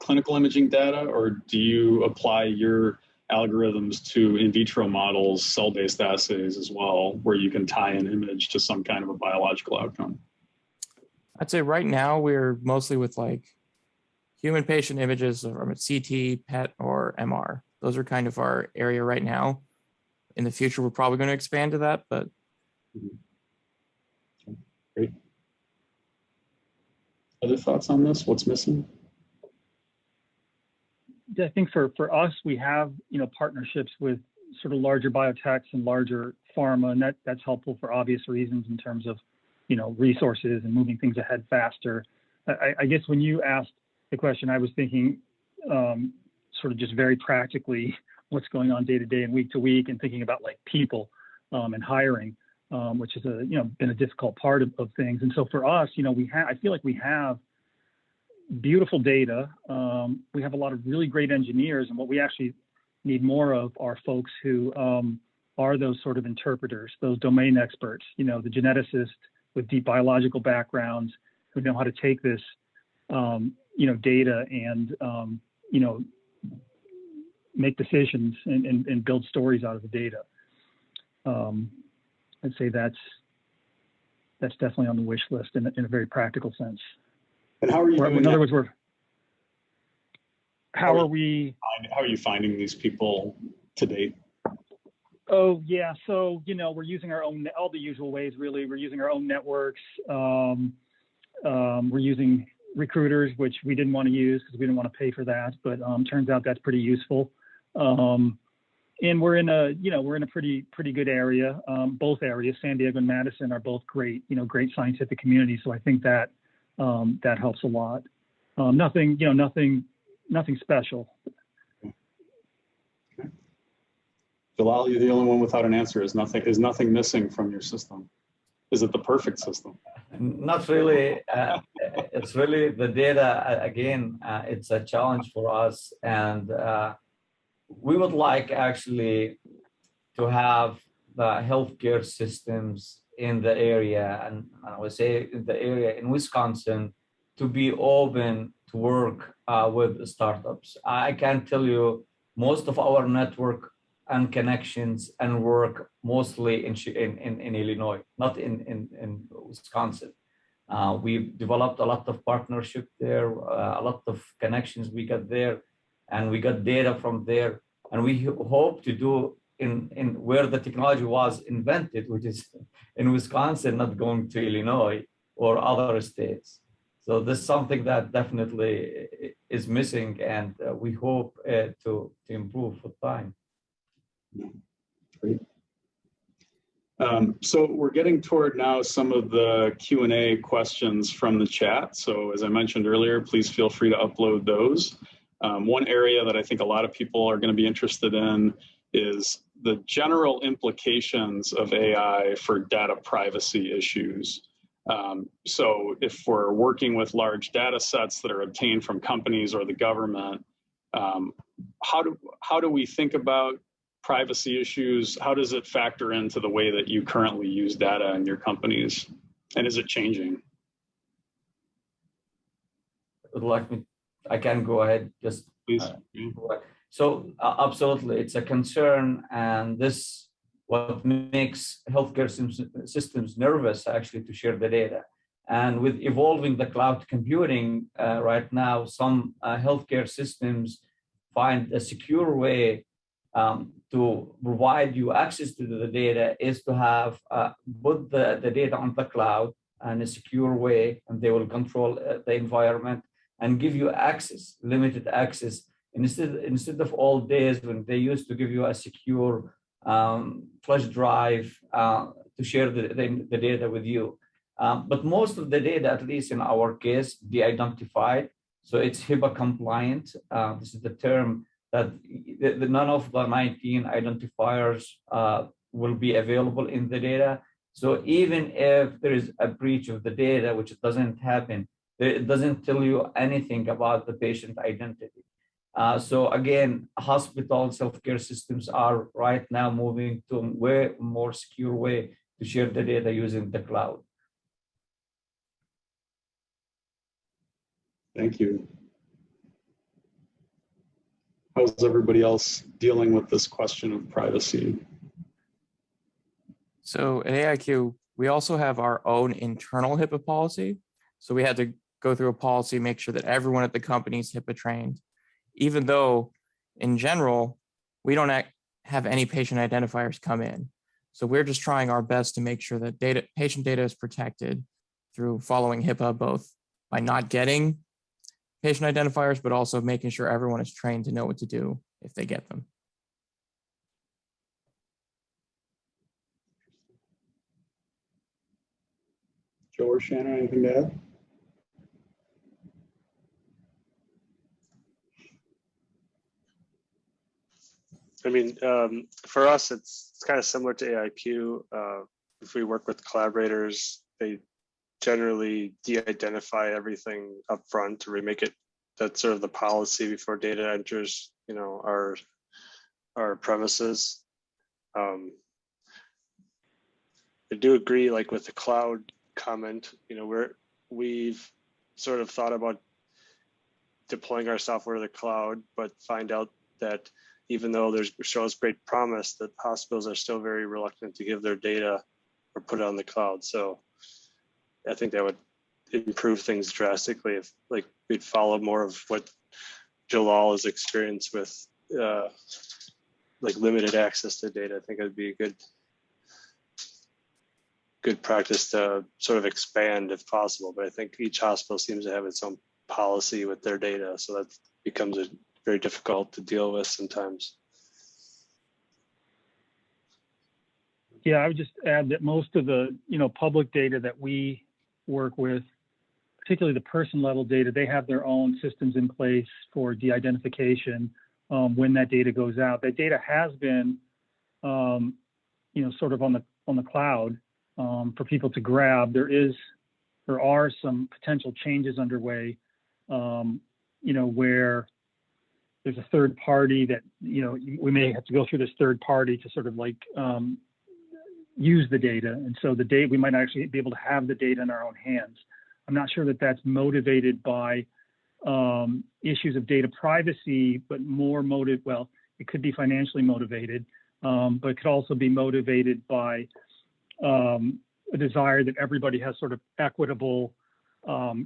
clinical imaging data, or do you apply your algorithms to in vitro models, cell-based assays as well, where you can tie an image to some kind of a biological outcome? I'd say right now we're mostly with like human patient images from CT, PET, or MR. Those are kind of our area right now. In the future, we're probably going to expand to that, but. Great. Other thoughts on this? What's missing? I think for us, we have, partnerships with sort of larger biotechs and larger pharma, and that's helpful for obvious reasons in terms of, resources and moving things ahead faster. I guess when you asked the question, I was thinking sort of just very practically what's going on day to day and week to week, and thinking about like people and hiring, which is been a difficult part of things. And so for us, I feel like we have beautiful data. We have a lot of really great engineers, and what we actually need more of are folks who are those sort of interpreters, those domain experts, the geneticists with deep biological backgrounds who know how to take this, data and, make decisions and build stories out of the data. I'd say that's definitely on the wish list in a very practical sense. And how are you doing in other words, how are you finding these people to date? Oh yeah, so we're using our own, all the usual ways really. We're using our own networks. We're using recruiters, which we didn't want to use because we didn't want to pay for that, but turns out that's pretty useful. And we're in a pretty good area. Both areas, San Diego and Madison, are both great, great scientific communities. So I think that that helps a lot. Nothing special. Jalal, you're the only one without an answer. Is nothing missing from your system? Is it the perfect system? Not really. It's really the data. Again, it's a challenge for us, and we would like actually to have the healthcare systems in the area, and I would say in the area in Wisconsin, to be open to work with startups. I can tell you most of our network and connections and work mostly in Illinois, not in Wisconsin. We've developed a lot of partnership there, a lot of connections we got there, and we got data from there. And we hope to do in where the technology was invented, which is in Wisconsin, not going to Illinois or other states. So this is something that definitely is missing, and we hope to improve with time. Great. So we're getting toward now some of the Q&A questions from the chat. So as I mentioned earlier, please feel free to upload those. One area that I think a lot of people are going to be interested in is the general implications of AI for data privacy issues. So if we're working with large data sets that are obtained from companies or the government, how do we think about privacy issues? How does it factor into the way that you currently use data in your companies? And is it changing? I can go ahead, just please. So absolutely, it's a concern, and this what makes healthcare systems nervous actually to share the data. And with evolving the cloud computing right now, some healthcare systems find a secure way to provide you access to the data is to have put the data on the cloud in a secure way, and they will control the environment and give you access, limited access, instead of old days when they used to give you a secure flash drive to share the data with you. But most of the data, at least in our case, de-identified, so it's HIPAA compliant. This is the term that none of the 19 identifiers will be available in the data. So even if there is a breach of the data, which doesn't happen, it doesn't tell you anything about the patient identity. So again, hospitals, healthcare systems are right now moving to a way more secure way to share the data using the cloud. Thank you. how's everybody else dealing with this question of privacy? So at AIQ, we also have our own internal HIPAA policy. So we had to go through a policy, make sure that everyone at the company is HIPAA trained, even though in general, we don't have any patient identifiers come in. So we're just trying our best to make sure that patient data is protected through following HIPAA, both by not getting patient identifiers, but also making sure everyone is trained to know what to do if they get them. Joe or Shannon, anything to add? I mean, for us, it's kind of similar to AIQ. If we work with collaborators, they generally de-identify everything up front to remake it. That's sort of the policy before data enters, our premises. I do agree, like with the cloud comment, we've sort of thought about deploying our software to the cloud, but find out that even though shows great promise, that hospitals are still very reluctant to give their data or put it on the cloud. So I think that would improve things drastically if we'd follow more of what Jalal has experienced with limited access to data. I think it'd be a good practice to sort of expand if possible. But I think each hospital seems to have its own policy with their data. So that becomes very difficult to deal with sometimes. Yeah, I would just add that most of the public data that we work with, particularly the person level data, they have their own systems in place for de-identification when that data goes out. That data has been sort of on the cloud for people to grab. There are some potential changes underway, where there's a third party that, we may have to go through this third party to sort of use the data. And so we might actually be able to have the data in our own hands. I'm not sure that that's motivated by issues of data privacy, but more it could be financially motivated, but it could also be motivated by a desire that everybody has sort of equitable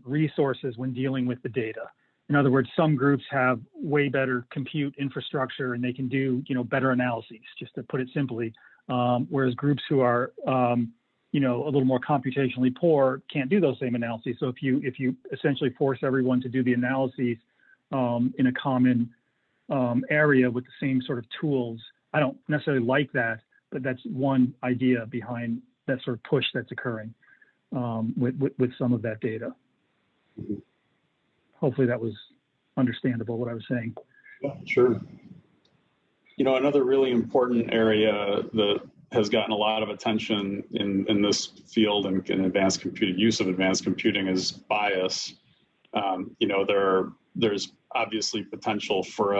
resources when dealing with the data. In other words, some groups have way better compute infrastructure and they can do, better analyses, just to put it simply. Whereas groups who are, a little more computationally poor can't do those same analyses. So if you essentially force everyone to do the analyses in a common area with the same sort of tools, I don't necessarily like that, but that's one idea behind that sort of push that's occurring with some of that data. Mm-hmm. Hopefully that was understandable what I was saying. Yeah, sure. Another really important area that has gotten a lot of attention in this field and in advanced computing, use of advanced computing, is bias. There's obviously potential for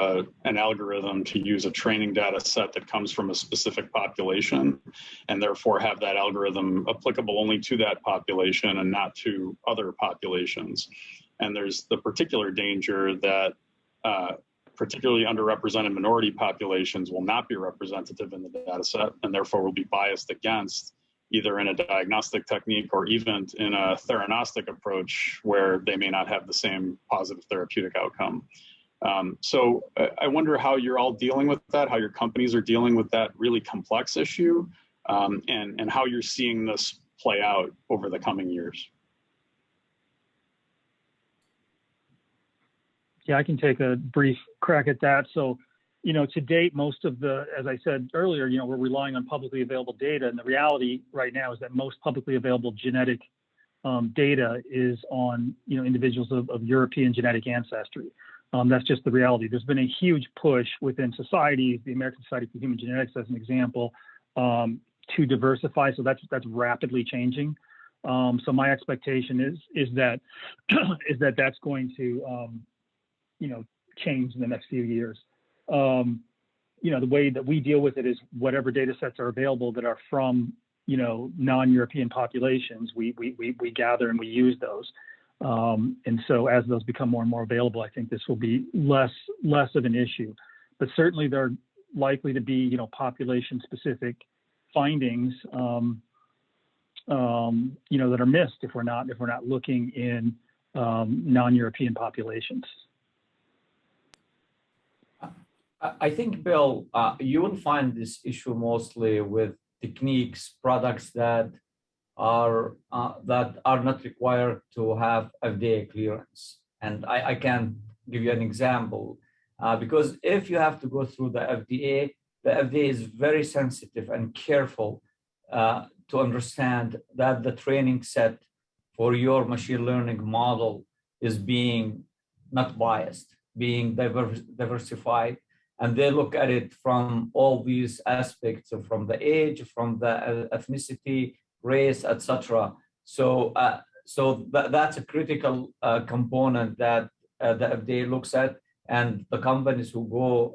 an algorithm to use a training data set that comes from a specific population, and therefore have that algorithm applicable only to that population and not to other populations. And there's the particular danger that particularly underrepresented minority populations will not be representative in the data set, and therefore will be biased against either in a diagnostic technique or even in a theranostic approach where they may not have the same positive therapeutic outcome. So I wonder how you're all dealing with that, how your companies are dealing with that really complex issue, and how you're seeing this play out over the coming years. Yeah, I can take a brief crack at that. So, to date, most of as I said earlier, we're relying on publicly available data. And the reality right now is that most publicly available genetic data is on, individuals of European genetic ancestry. That's just the reality. There's been a huge push within societies, the American Society for Human Genetics as an example, to diversify. So that's rapidly changing. So my expectation is that that's going to change in the next few years. The way that we deal with it is whatever data sets are available that are from, non-European populations, we gather and we use those. And so as those become more and more available, I think this will be less of an issue. but certainly there are likely to be, population-specific findings, that are missed if we're not looking in non-European populations. I think, Bill, you will find this issue mostly with techniques, products that are not required to have FDA clearance. And I can give you an example, because if you have to go through the FDA is very sensitive and careful to understand that the training set for your machine learning model is being not biased, being diversified. And they look at it from all these aspects, from the age, from the ethnicity, race, etc. So that's a critical component that the FDA looks at, and the companies who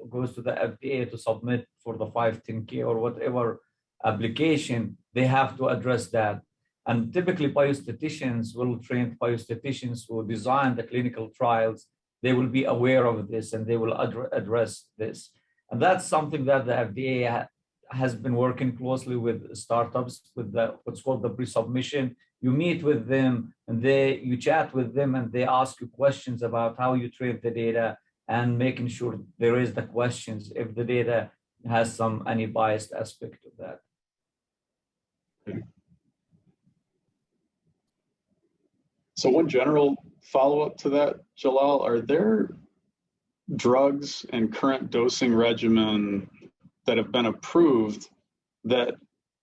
goes to the FDA to submit for the 510K or whatever application, they have to address that. And typically biostatisticians, well-trained biostatisticians who design the clinical trials, they will be aware of this and they will address this. And that's something that the FDA has been working closely with startups with what's called the pre-submission. You meet with them and you chat with them and they ask you questions about how you train the data and making sure there is the questions if the data has any biased aspect of that. Okay. So one general follow-up to that, Jalal, are there drugs and current dosing regimen that have been approved that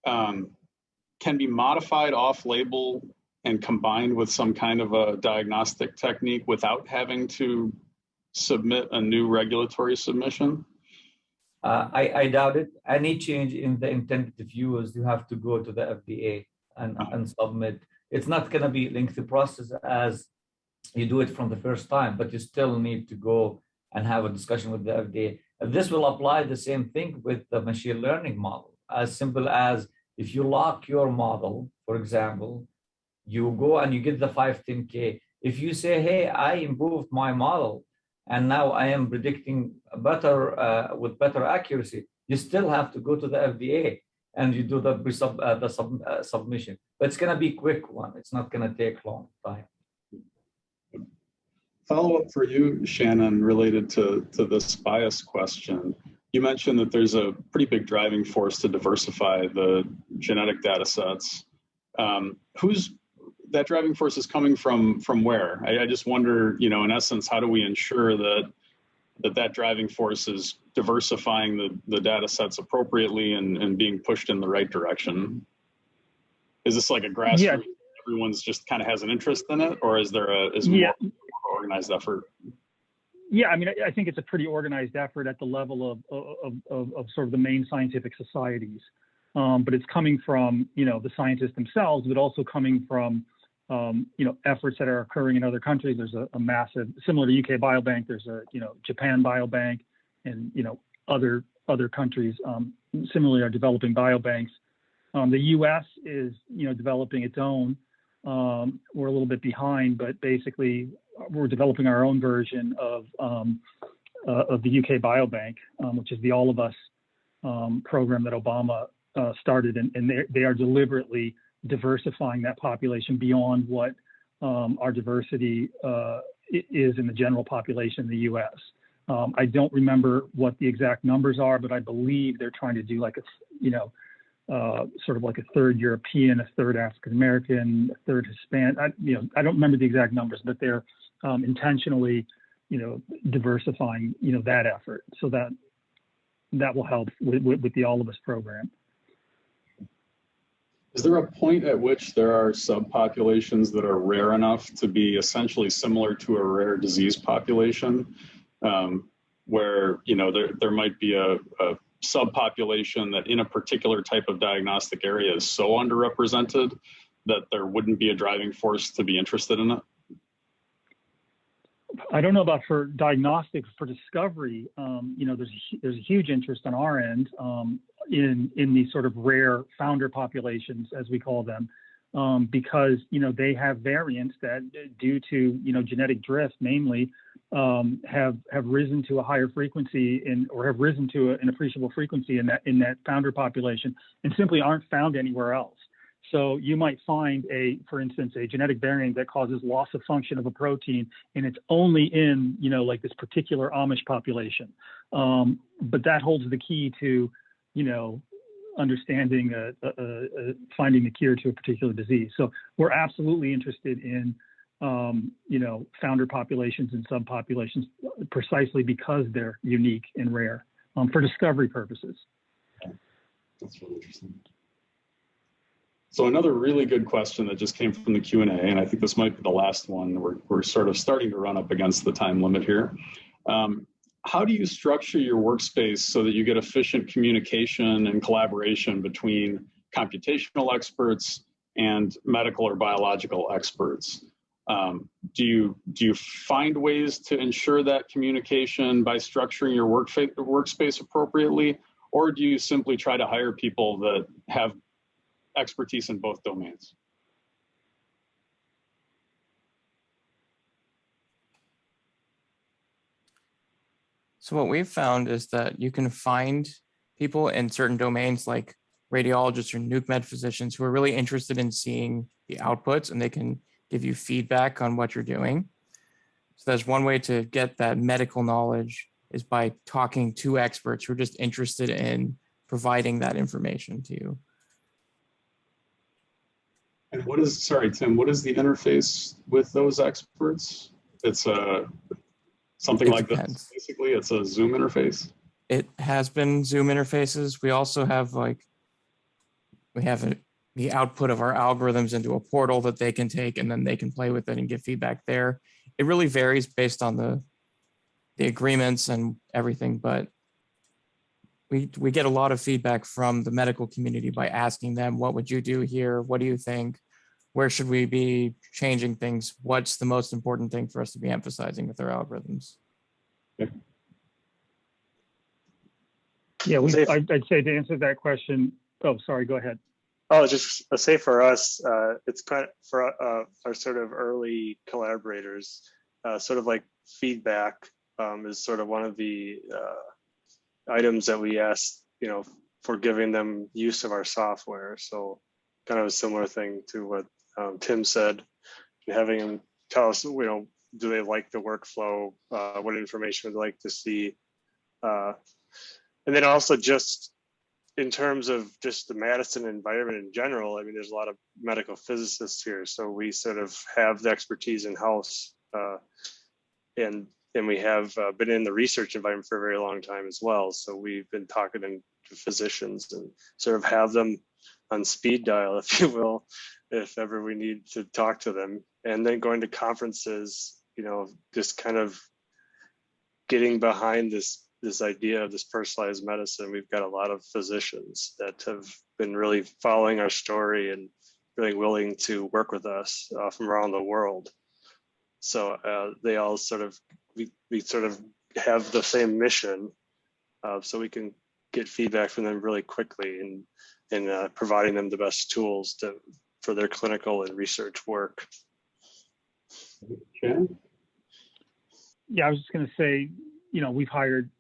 can be modified off-label and combined with some kind of a diagnostic technique without having to submit a new regulatory submission? I doubt it. Any change in the intended use, you have to go to the FDA and submit. It's not going to be a lengthy process as you do it from the first time, but you still need to go and have a discussion with the FDA. This will apply the same thing with the machine learning model. As simple as if you lock your model, for example, you go and you get the 510K. If you say, hey, I improved my model and now I am predicting better with better accuracy, you still have to go to the FDA and you do the submission. But it's going to be a quick one. It's not going to take long time. Follow-up for you, Shannon, related to this bias question. You mentioned that there's a pretty big driving force to diversify the genetic data sets. That driving force is coming from where? I just wonder, in essence, how do we ensure that driving force is diversifying the data sets appropriately and being pushed in the right direction? Is this like a grassroots, yeah. Everyone's just kind of has an interest in it, or is there more organized effort? Yeah, I mean, I think it's a pretty organized effort at the level of sort of the main scientific societies, but it's coming from the scientists themselves, but also coming from efforts that are occurring in other countries. There's a massive, similar to UK Biobank. There's a Japan Biobank, and other countries similarly are developing biobanks. The U.S. is developing its own. We're a little bit behind, but basically we're developing our own version of the UK Biobank, which is the All of Us program that Obama started, and they are deliberately diversifying that population beyond what our diversity is in the general population in the U.S. I don't remember what the exact numbers are, but I believe they're trying to do like sort of like a third European, a third African American, a third Hispanic. I don't remember the exact numbers, but they're intentionally, diversifying, that effort. So that will help with the All of Us program. Is there a point at which there are subpopulations that are rare enough to be essentially similar to a rare disease population, where there might be a subpopulation that in a particular type of diagnostic area is so underrepresented that there wouldn't be a driving force to be interested in it? I don't know about for diagnostics. For discovery, there's a huge interest on our end in these sort of rare founder populations, as we call them, because they have variants that, due to genetic drift, mainly, have risen to a higher frequency or have risen to an appreciable frequency in that founder population and simply aren't found anywhere else. So you might find for instance, a genetic variant that causes loss of function of a protein, and it's only in, like this particular Amish population. But that holds the key to, understanding, finding a cure to a particular disease. So we're absolutely interested in, founder populations and subpopulations precisely because they're unique and rare for discovery purposes. That's really interesting. So another really good question that just came from the Q&A, and I think this might be the last one. We're sort of starting to run up against the time limit here. How do you structure your workspace so that you get efficient communication and collaboration between computational experts and medical or biological experts? Do you find ways to ensure that communication by structuring your workspace appropriately, or do you simply try to hire people that have expertise in both domains? So what we've found is that you can find people in certain domains like radiologists or nuke med physicians who are really interested in seeing the outputs, and they can give you feedback on what you're doing. So that's one way to get that medical knowledge, is by talking to experts who are just interested in providing that information to you. And sorry, Tim, what is the interface with those experts? It's something like this, basically. It's a Zoom interface. It has been Zoom interfaces. We also have the output of our algorithms into a portal that they can take, and then they can play with it and give feedback there. It really varies based on the agreements and everything, but we get a lot of feedback from the medical community by asking them, what would you do here? What do you think? Where should we be changing things? What's the most important thing for us to be emphasizing with our algorithms? Yeah, I'd say to answer that question. Oh, sorry, go ahead. Oh, just say for us, it's kind of for our sort of early collaborators, sort of like feedback is sort of one of the items that we ask, for giving them use of our software. So kind of a similar thing to what Tim said, having them tell us, do they like the workflow? What information would they like to see? And then also just in terms of just the Madison environment in general, I mean, there's a lot of medical physicists here. So we sort of have the expertise in-house, and we have been in the research environment for a very long time as well. So we've been talking to physicians and sort of have them on speed dial, if you will, if ever we need to talk to them. And then going to conferences, just kind of getting behind this idea of this personalized medicine. We've got a lot of physicians that have been really following our story and really willing to work with us from around the world. So they all sort of, we sort of have the same mission, so we can get feedback from them really quickly and providing them the best tools for their clinical and research work. Shannon? Yeah, I was just going to say, we've hired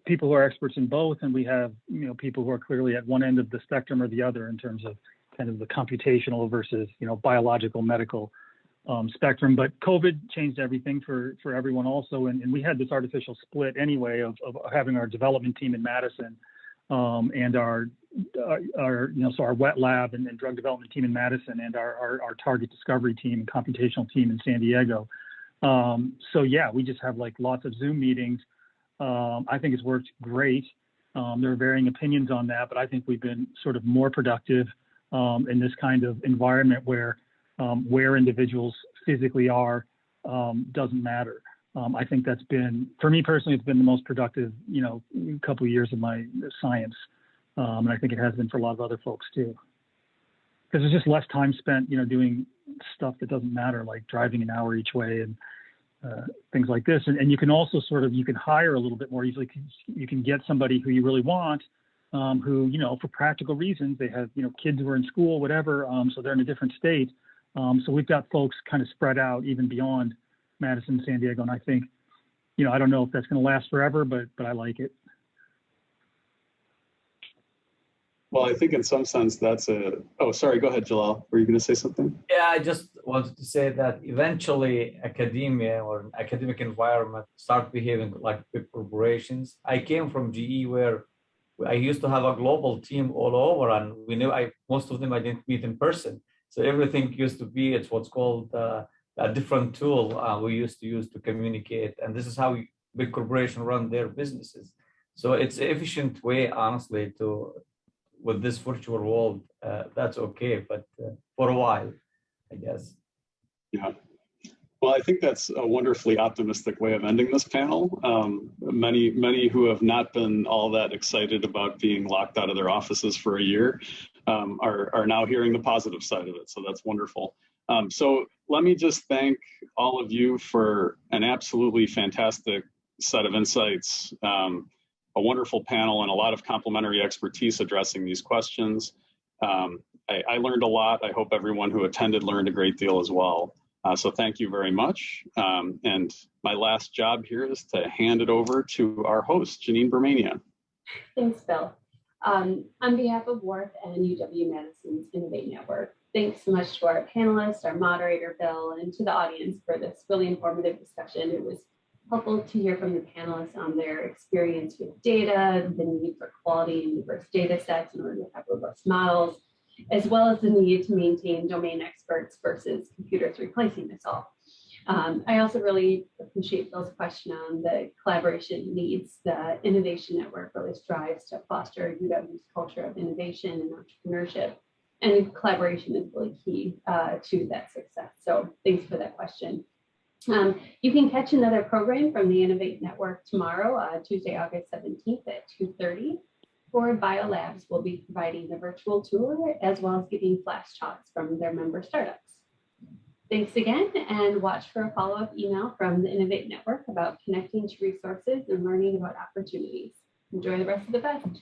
people who are experts in both, and we have, people who are clearly at one end of the spectrum or the other in terms of kind of the computational versus, biological medical spectrum. But COVID changed everything for everyone also. And we had this artificial split anyway of having our development team in Madison and our wet lab and drug development team in Madison and our target discovery team and computational team in San Diego. So yeah, we just have like lots of Zoom meetings. I think it's worked great. There are varying opinions on that, but I think we've been sort of more productive in this kind of environment where individuals physically are doesn't matter. I think that's been, for me personally, it's been the most productive, couple of years of my science. And I think it has been for a lot of other folks too. Because there's just less time spent, doing stuff that doesn't matter, like driving an hour each way and things like this. And you can also you can hire a little bit more easily. You can get somebody who you really want, who, for practical reasons, they have, kids who are in school, whatever, so they're in a different state. So we've got folks kind of spread out even beyond Madison, San Diego. And I think, I don't know if that's going to last forever, but I like it. Well, I think in some sense that's oh, sorry, go ahead, Jalal. Were you going to say something? Yeah, I just wanted to say that eventually academia or an academic environment start behaving like big corporations. I came from GE where I used to have a global team all over, and we knew most of them I didn't meet in person. So everything used to be, it's what's called a different tool we used to use to communicate. And this is how big corporations run their businesses. So it's an efficient way, honestly, with this virtual world, that's okay, but for a while, I guess. Yeah. Well, I think that's a wonderfully optimistic way of ending this panel. Many who have not been all that excited about being locked out of their offices for a year are now hearing the positive side of it. So that's wonderful. So let me just thank all of you for an absolutely fantastic set of insights, a wonderful panel, and a lot of complementary expertise addressing these questions. I learned a lot. I hope everyone who attended learned a great deal as well. So thank you very much. And my last job here is to hand it over to our host, Janine Bermania. Thanks, Bill. On behalf of WARF and UW-Madison's Innovate Network, thanks so much to our panelists, our moderator, Bill, and to the audience for this really informative discussion. It was helpful to hear from the panelists on their experience with data, the need for quality and diverse data sets in order to have robust models, as well as the need to maintain domain experts versus computers replacing us all. I also really appreciate Bill's question on the collaboration needs. The Innovation Network really strives to foster UW's culture of innovation and entrepreneurship, and collaboration is really key to that success. So thanks for that question. You can catch another program from the Innovate Network tomorrow, Tuesday, August 17th at 2:30. For Biolabs, we'll be providing a virtual tour as well as giving flash talks from their member startups. Thanks again, and watch for a follow-up email from the Innovate Network about connecting to resources and learning about opportunities. Enjoy the rest of the event.